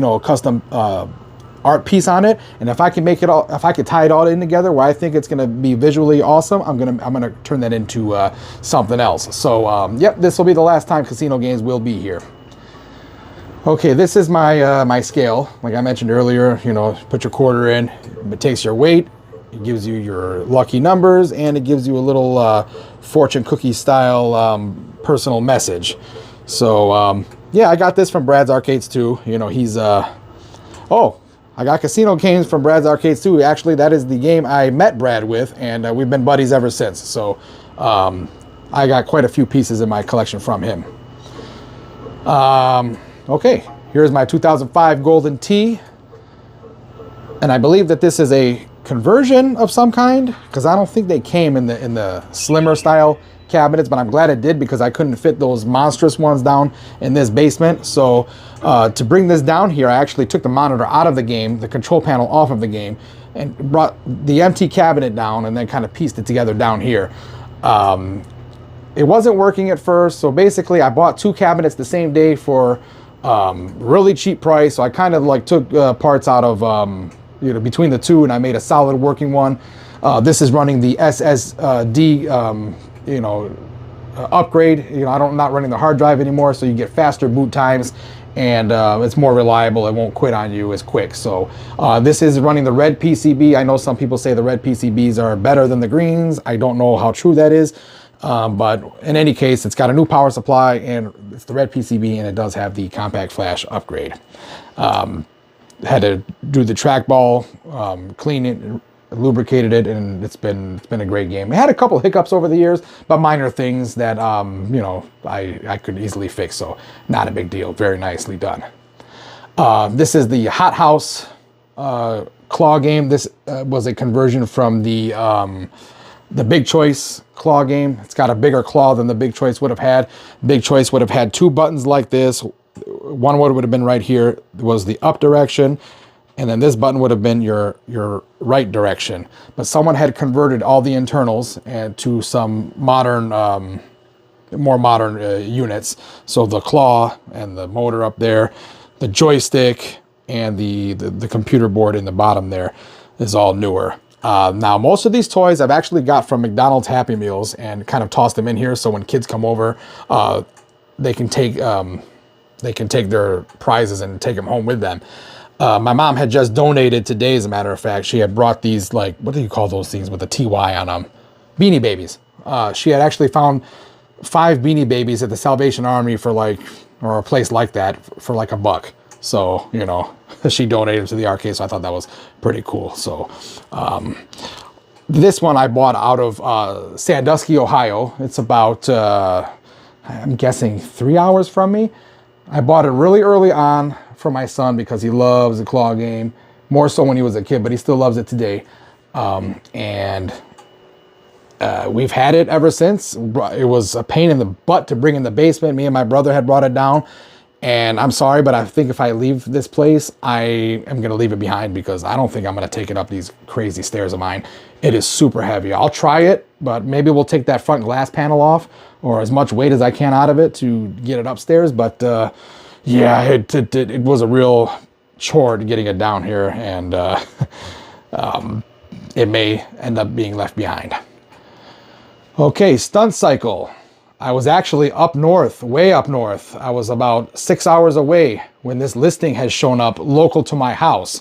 art piece on it. And if I can make it all, if I could tie it all in together where I think it's going to be visually awesome, I'm gonna turn that into something else. So yep, this will be the last time casino games will be here. Okay, this is my my scale. Like I mentioned earlier, put your quarter in, it takes your weight, it gives you your lucky numbers, and it gives you a little fortune cookie style personal message. So yeah, I got this from Brad's Arcades too. He's oh, I got casino games from Brad's Arcades too. Actually, that is the game I met Brad with, and we've been buddies ever since. So I got quite a few pieces in my collection from him. Okay, here's my 2005 Golden Tee, and I believe that this is a conversion of some kind, because I don't think they came in the slimmer style cabinets, but I'm glad it did, because I couldn't fit those monstrous ones down in this basement. So to bring this down here, I actually took the monitor out of the game, the control panel off of the game, and brought the empty cabinet down, and then kind of pieced it together down here. It wasn't working at first, so basically I bought two cabinets the same day for really cheap price. So I kind of like took parts out of between the two, and I made a solid working one. This is running the SSD upgrade. I'm not running the hard drive anymore, so you get faster boot times, and it's more reliable. It won't quit on you as quick. So this is running the red PCB. I know some people say the red PCBs are better than the greens. I don't know how true that is, but in any case, it's got a new power supply, and it's the red PCB, and it does have the compact flash upgrade. Had to do the trackball, clean it, lubricated it, and it's been a great game. It had a couple hiccups over the years, but minor things that I could easily fix, so not a big deal. Very nicely done. This is the Hot House claw game. This was a conversion from the Big Choice claw game. It's got a bigger claw than the Big Choice would have had. Big Choice would have had two buttons like this. One would have been right here, was the up direction, and then this button would have been your right direction. But someone had converted all the internals and to some modern, more modern units. So the claw and the motor up there, the joystick, and the computer board in the bottom there is all newer. Now, most of these toys I've actually got from McDonald's Happy Meals and kind of tossed them in here, so when kids come over, they can take their prizes and take them home with them. My mom had just donated today, as a matter of fact. She had brought these, like, what do you call those things with a TY on them? Beanie Babies. She had actually found 5 Beanie Babies at the Salvation Army or a place like that for like $1. So, she donated to the arcade, so I thought that was pretty cool. So, this one I bought out of Sandusky, Ohio. It's about, I'm guessing 3 hours from me. I bought it really early on for my son because he loves the claw game, more so when he was a kid, but he still loves it today. And we've had it ever since. It was a pain in the butt to bring in the basement. Me and my brother had brought it down. And I'm sorry, but I think if I leave this place, I am going to leave it behind, because I don't think I'm going to take it up these crazy stairs of mine. It is super heavy. I'll try it, but maybe we'll take that front glass panel off, or as much weight as I can out of it to get it upstairs. But yeah, it was a real chore to getting it down here, and it may end up being left behind. Okay, stunt cycle. I was actually up north, way up north. I was about 6 hours away when this listing has shown up local to my house.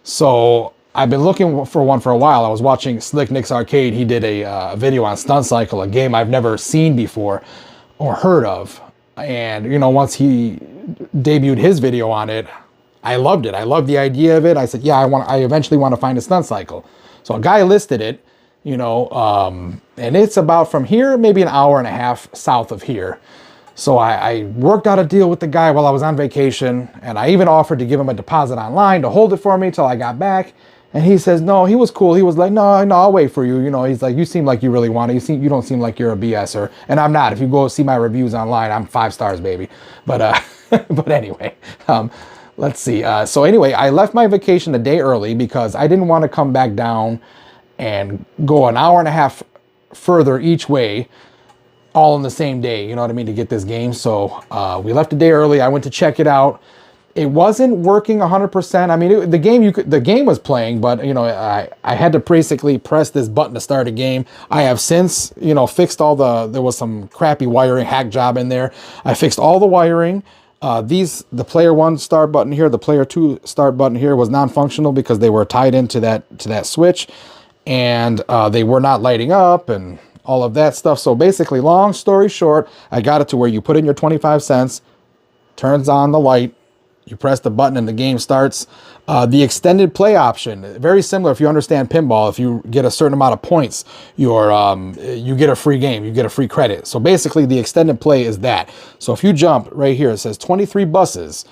So I've been looking for one for a while. I was watching Slick Nick's Arcade. He did a video on Stunt Cycle, a game I've never seen before or heard of. And, you know, once he debuted his video on it, I loved it. I loved the idea of it. I said, yeah, I eventually want to find a Stunt Cycle. So a guy listed it, you know, and it's about from here, maybe an hour and a half south of here. So I worked out a deal with the guy while I was on vacation, and I even offered to give him a deposit online to hold it for me till I got back. And he says, no, he was cool. He was like, no, I'll wait for you. You know, he's like, you seem like you really want it. You don't seem like you're a BSer. And I'm not. If you go see my reviews online, I'm 5 stars, baby. But, but anyway, let's see. So anyway, I left my vacation a day early because I didn't want to come back down and go an hour and a half further each way, all in the same day, you know what I mean, to get this game. So we left a day early. I went to check it out. It wasn't working 100%. I mean, the game was playing, but you know, I had to basically press this button to start a game. I have since, you know, fixed there was some crappy wiring hack job in there. I fixed all the wiring. The player 1 start button here, the player 2 start button here was non-functional because they were tied into that switch, and they were not lighting up and all of that stuff. So basically, long story short, I got it to where you put in your 25 cents, turns on the light, you press the button and the game starts. The extended play option, very similar if you understand pinball. If you get a certain amount of points, you get a free game, you get a free credit. So basically the extended play is that. So if you jump right here, it says 23 buses,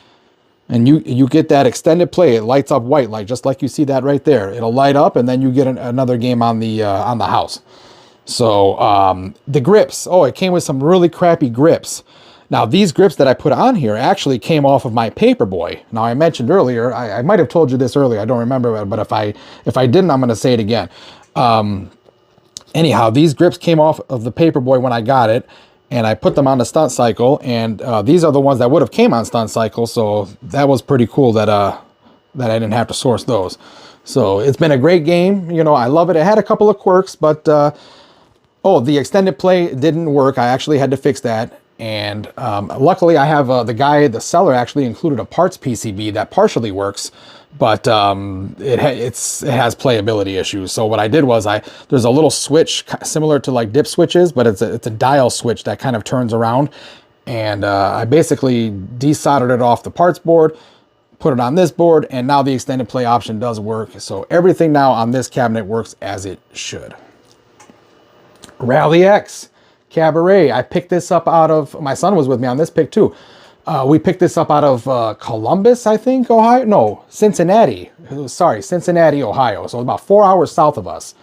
and you get that extended play. It lights up white, like just like you see that right there. It'll light up, and then you get another game on the house. So the grips, it came with some really crappy grips. Now these grips that I put on here actually came off of my Paperboy. Now I mentioned earlier, I might have told you this earlier, I don't remember, but if I didn't, I'm going to say it again. Anyhow, these grips came off of the Paperboy when I got it, and I put them on the Stunt Cycle, and these are the ones that would have came on Stunt Cycle, so that was pretty cool that I didn't have to source those. So it's been a great game. You know, I love it. It had a couple of quirks, but the extended play didn't work. I actually had to fix that. And luckily I have the seller actually included a parts PCB that partially works, but it has playability issues. So what I did was there's a little switch similar to like dip switches, but it's a dial switch that kind of turns around. And I basically desoldered it off the parts board, put it on this board, and now the extended play option does work. So everything now on this cabinet works as it should. Rally X Cabaret. I picked this up out of, my son was with me on this pick too. We picked this up out of Columbus, I think, Ohio. No, Cincinnati. Sorry, Cincinnati, Ohio. So about 4 hours south of us.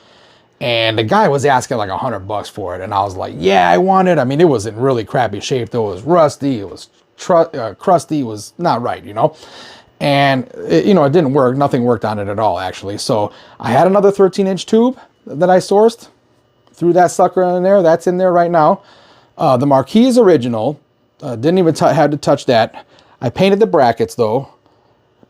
And the guy was asking like $100 for it. And I was like, yeah, I want it. I mean, it was in really crappy shape though. It was rusty. It was crusty. It was not right, you know. And, it didn't work. Nothing worked on it at all, actually. So I had another 13-inch tube that I sourced. Threw that sucker in there. That's in there right now. The marquee is original. Didn't even had to touch that. I painted the brackets though.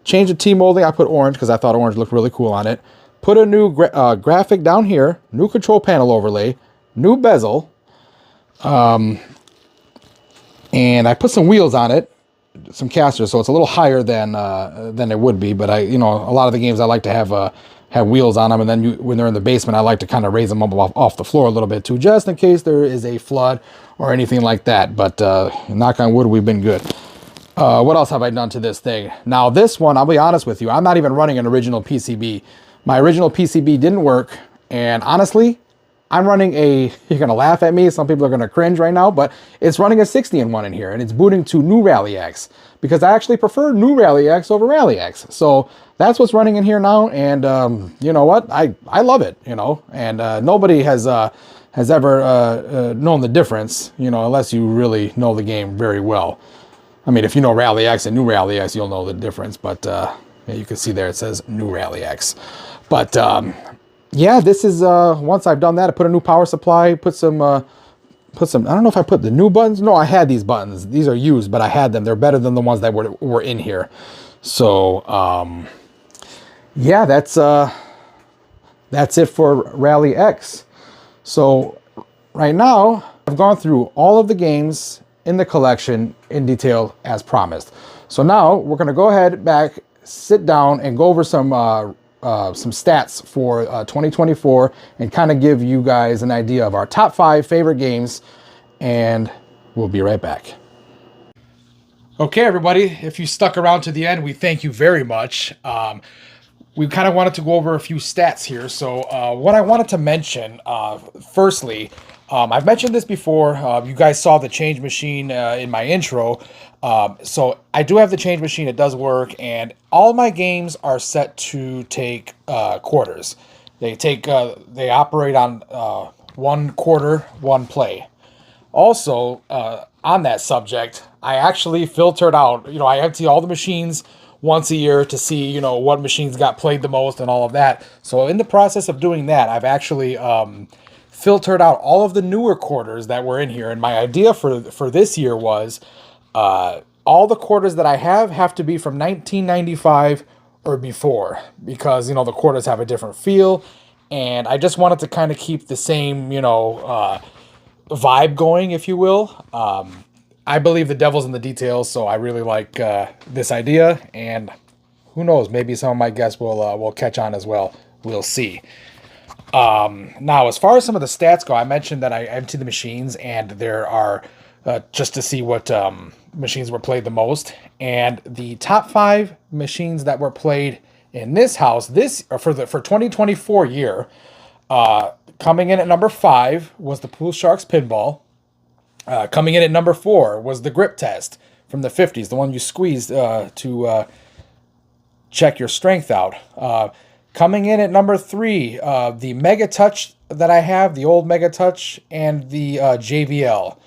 Changed the T-molding. I put orange because I thought orange looked really cool on it. Put a new graphic down here. New control panel overlay. New bezel. And I put some wheels on it. Some casters, so it's a little higher than it would be. But a lot of the games I like to have wheels on them, and then when they're in the basement, I like to kind of raise them up off the floor a little bit too, just in case there is a flood or anything like that. But knock on wood, we've been good. What else have I done to this thing? Now this one, I'll be honest with you, I'm not even running an original PCB. My original PCB didn't work, and honestly, I'm running you're gonna laugh at me, some people are gonna cringe right now, but it's running a 60-in-1 in here, and it's booting to new Rally X, because I actually prefer new Rally X over Rally X. So that's what's running in here now, and you know what? I love it, and nobody has ever known the difference, unless you really know the game very well. I mean, if you know Rally X and new Rally X, you'll know the difference, but yeah, you can see there it says new Rally X. But yeah, this is, once I've done that, I put a new power supply, put some, I don't know if I put the new buttons. No, I had these buttons. These are used, but I had them. They're better than the ones that were in here. So, yeah, that's it for Rally X. So right now, I've gone through all of the games in the collection in detail as promised. So now we're going to go ahead back, sit down, and go over some stats for 2024 and kind of give you guys an idea of our top 5 favorite games, and we'll be right back. Okay, everybody, if you stuck around to the end, we thank you very much. We kind of wanted to go over a few stats here. So what I wanted to mention, firstly, I've mentioned this before. You guys saw the change machine in my intro. So I do have the change machine. It does work. And all my games are set to take quarters. They operate on 1 quarter, 1 play. Also, on that subject, I actually filtered out, I empty all the machines once a year to see, what machines got played the most and all of that. So in the process of doing that, I've actually filtered out all of the newer quarters that were in here. And my idea for this year was all the quarters that I have to be from 1995 or before, because, the quarters have a different feel. And I just wanted to kind of keep the same, vibe going, if you will. I believe the devil's in the details, so I really like this idea, and who knows, maybe some of my guests will catch on as well. We'll see. Now, as far as some of the stats go, I mentioned that I empty the machines, and there are just to see what machines were played the most, and the top 5 machines that were played in this house for 2024 year. Coming in at number 5 was the Pool Sharks Pinball. Coming in at number 4 was the Grip Test from the 50s, the one you squeezed to check your strength out. Coming in at number 3, the Mega Touch that I have, the old Mega Touch, and the JVL.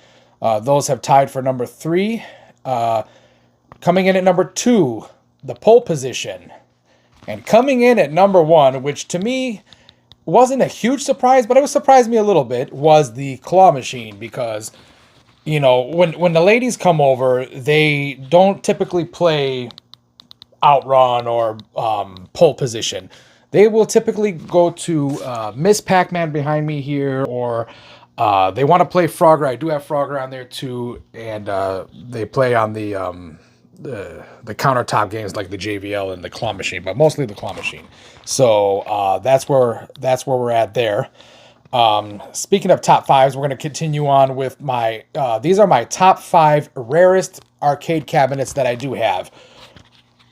Those have tied for number 3. Coming in at number 2, the Pole Position. And coming in at number 1, which to me wasn't a huge surprise, but it surprised me a little bit, was the Claw Machine, because when the ladies come over, they don't typically play Outrun or Pole Position. They will typically go to Miss Pac-Man behind me here, or they want to play Frogger. I do have Frogger on there too, and they play on the countertop games like the JVL and the Claw Machine, but mostly the Claw Machine. So that's where we're at there. Speaking of top 5s, we're going to continue on with my, these are my top 5 rarest arcade cabinets that I do have.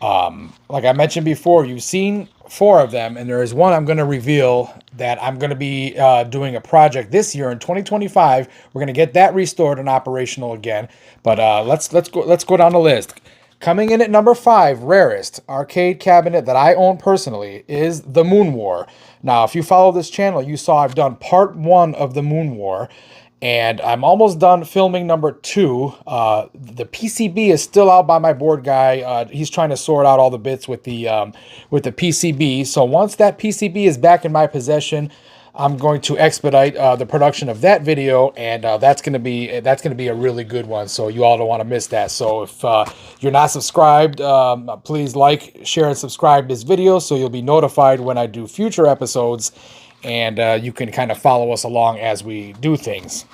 Like I mentioned before, you've seen 4 of them, and there is one I'm going to reveal that I'm going to be doing a project this year in 2025. We're going to get that restored and operational again. But let's go down the list. Coming in at number 5, rarest arcade cabinet that I own personally is the Moon War. Now, if you follow this channel, you saw I've done part 1 of the Moon War, and I'm almost done filming number 2. The PCB is still out by my board guy. He's trying to sort out all the bits with the PCB. So once that PCB is back in my possession, I'm going to expedite the production of that video, and that's going to be a really good one. So you all don't want to miss that. So if you're not subscribed, please like, share, and subscribe this video so you'll be notified when I do future episodes, and you can kind of follow us along as we do things.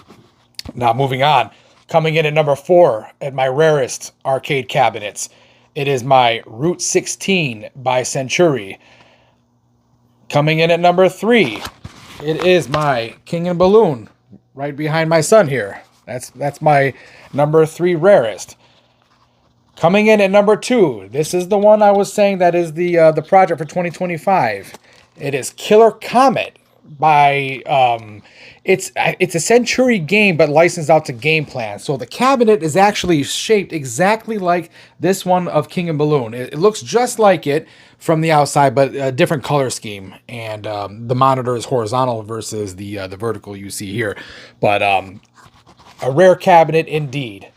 Now, moving on, coming in at number 4 at my rarest arcade cabinets, it is my Route 16 by Century. Coming in at number 3. It is my King and Balloon, right behind my son here. That's my number 3 rarest. Coming in at number 2, this is the one I was saying that is the project for 2025. It is Killer Comet by it's a Century game but licensed out to Game Plan. So the cabinet is actually shaped exactly like this one of King and Balloon. It looks just like it from the outside, but a different color scheme, and the monitor is horizontal versus the vertical you see here. But a rare cabinet indeed.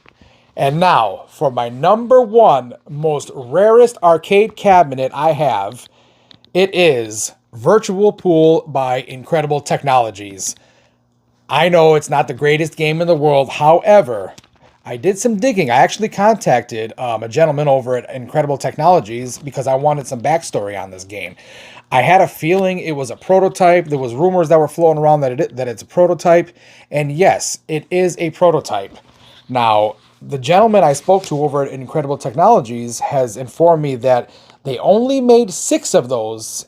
And now for my number 1 most rarest arcade cabinet I have, it is Virtual Pool by Incredible Technologies. I know it's not the greatest game in the world. However, I did some digging. I actually contacted a gentleman over at Incredible Technologies because I wanted some backstory on this game. I had a feeling it was a prototype. There was rumors that were floating around that it's a prototype, and yes, it is a prototype. Now, the gentleman I spoke to over at Incredible Technologies has informed me that they only made 6 of those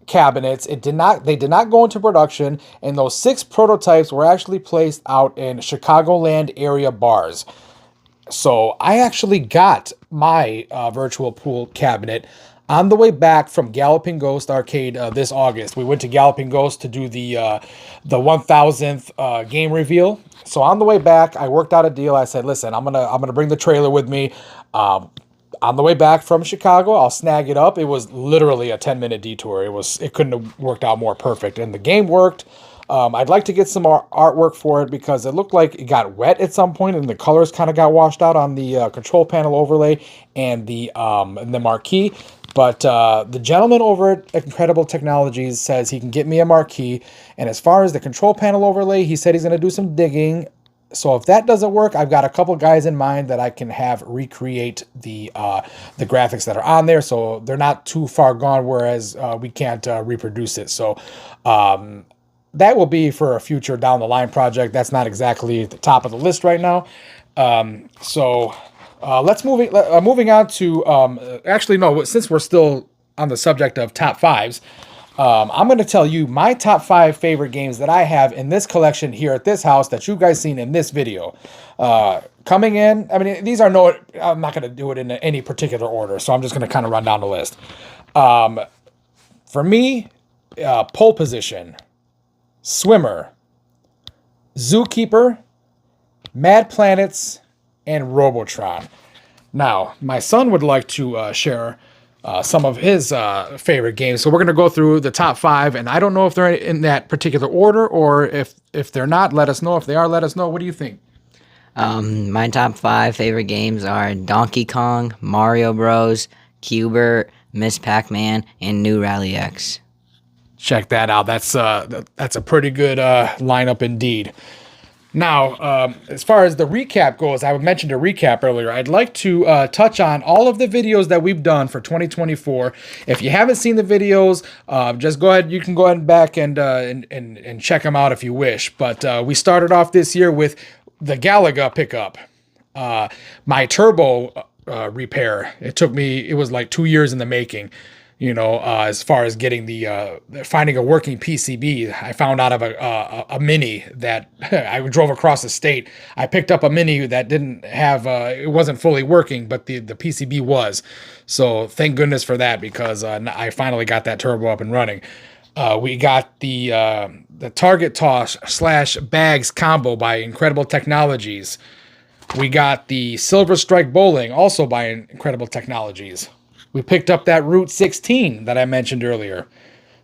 cabinets. They did not go into production, and those 6 prototypes were actually placed out in Chicagoland area bars. So I actually got my virtual pool cabinet on the way back from Galloping Ghost Arcade this August. We went to Galloping Ghost to do the 1000th game reveal. So on the way back, I worked out a deal. I said, "Listen, I'm gonna bring the trailer with me. On the way back from Chicago, I'll snag it up." It was literally a 10-minute detour. It couldn't have worked out more perfect, and the game worked. I'd like to get some more artwork for it because it looked like it got wet at some point and the colors kind of got washed out on the control panel overlay and the marquee. But the gentleman over at Incredible Technologies says he can get me a marquee. And as far as the control panel overlay, he said he's going to do some digging. So if that doesn't work, I've got a couple guys in mind that I can have recreate the graphics that are on there. So they're not too far gone, whereas we can't reproduce it. So that will be for a future down the line project. That's not exactly at the top of the list right now. Let's moving on to actually no. Since we're still on the subject of top 5s, I'm going to tell you my top 5 favorite games that I have in this collection here at this house that you guys seen in this video. Coming in, I mean, these are no. I'm not going to do it in any particular order, so I'm just going to kind of run down the list. For me, pole position. Swimmer, Zookeeper, Mad Planets, and Robotron. Now, my son would like to share some of his favorite games, so we're going to go through the top 5, and I don't know if they're in that particular order, or if they're not, let us know. If they are, let us know. What do you think? My top 5 favorite games are Donkey Kong, Mario Bros, Cubert, Miss Pac-Man, and New Rally X. Check that out. That's a pretty good lineup indeed. Now, as far as the recap goes, I mentioned a recap earlier. I'd like to touch on all of the videos that we've done for 2024. If you haven't seen the videos, just go ahead. You can go ahead and back and check them out if you wish. But we started off this year with the Galaga pickup, my turbo repair. It was like 2 years in the making. As far as getting finding a working PCB, I found out of a Mini that I drove across the state. I picked up a Mini that didn't have, it wasn't fully working, but the PCB was. So thank goodness for that, because I finally got that turbo up and running. We got the Target Toss / Bags combo by Incredible Technologies. We got the Silver Strike Bowling, also by Incredible Technologies. We picked up that Route 16 that I mentioned earlier.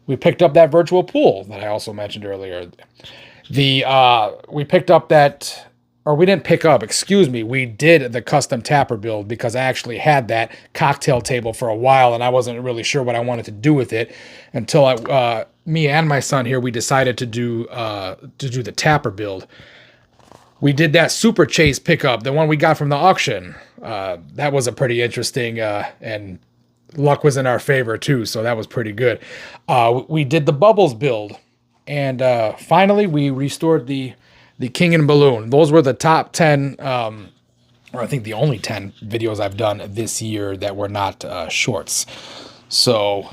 We picked up that virtual pool that I also mentioned earlier. We picked up that, or we didn't pick up, excuse me, we did the custom tapper build because I actually had that cocktail table for a while and I wasn't really sure what I wanted to do with it until me and my son here, we decided to do the tapper build. We did that Super Chase pickup, the one we got from the auction. That was a pretty interesting, and luck was in our favor too, so that was pretty good. We did the Bubbles build, and finally we restored the King and Balloon. Those were the top 10, or I think the only 10 videos I've done this year that were not shorts. So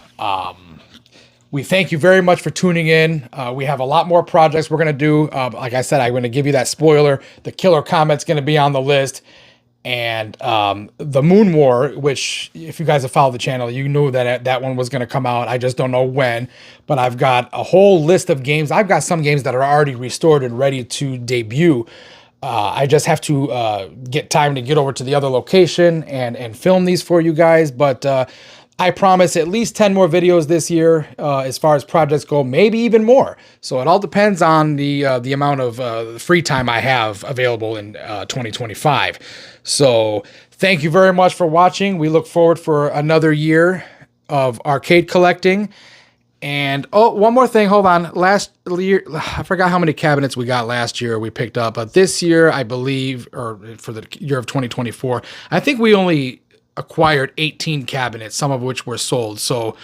we thank you very much for tuning in. We have a lot more projects we're going to do. Like I said, I'm going to give you that spoiler. The Killer Comet's going to be on the list. And the Moon War, which if you guys have followed the channel, you knew that one was going to come out. I just don't know when. But I've got a whole list of games. I've got some games that are already restored and ready to debut. I just have to get time to get over to the other location and film these for you guys. But I promise at least 10 more videos this year as far as projects go, maybe even more. So it all depends on the amount of free time I have available in 2025. So thank you very much for watching. We look forward for another year of arcade collecting. And oh, one more thing. Hold on. Last year, I forgot how many cabinets we got last year. We picked up, but this year, I believe, or for the year of 2024, I think we only acquired 18 cabinets, some of which were sold. So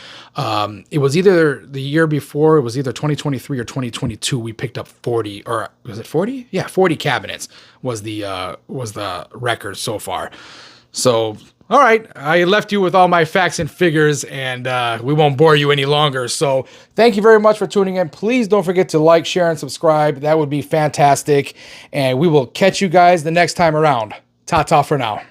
it was either the year before, it was either 2023 or 2022. We picked up 40, or was it 40? Yeah, 40 cabinets was the record so far. So, all right, I left you with all my facts and figures, and we won't bore you any longer. So, thank you very much for tuning in. Please don't forget to like, share, and subscribe. That would be fantastic. And we will catch you guys the next time around. Ta-ta for now.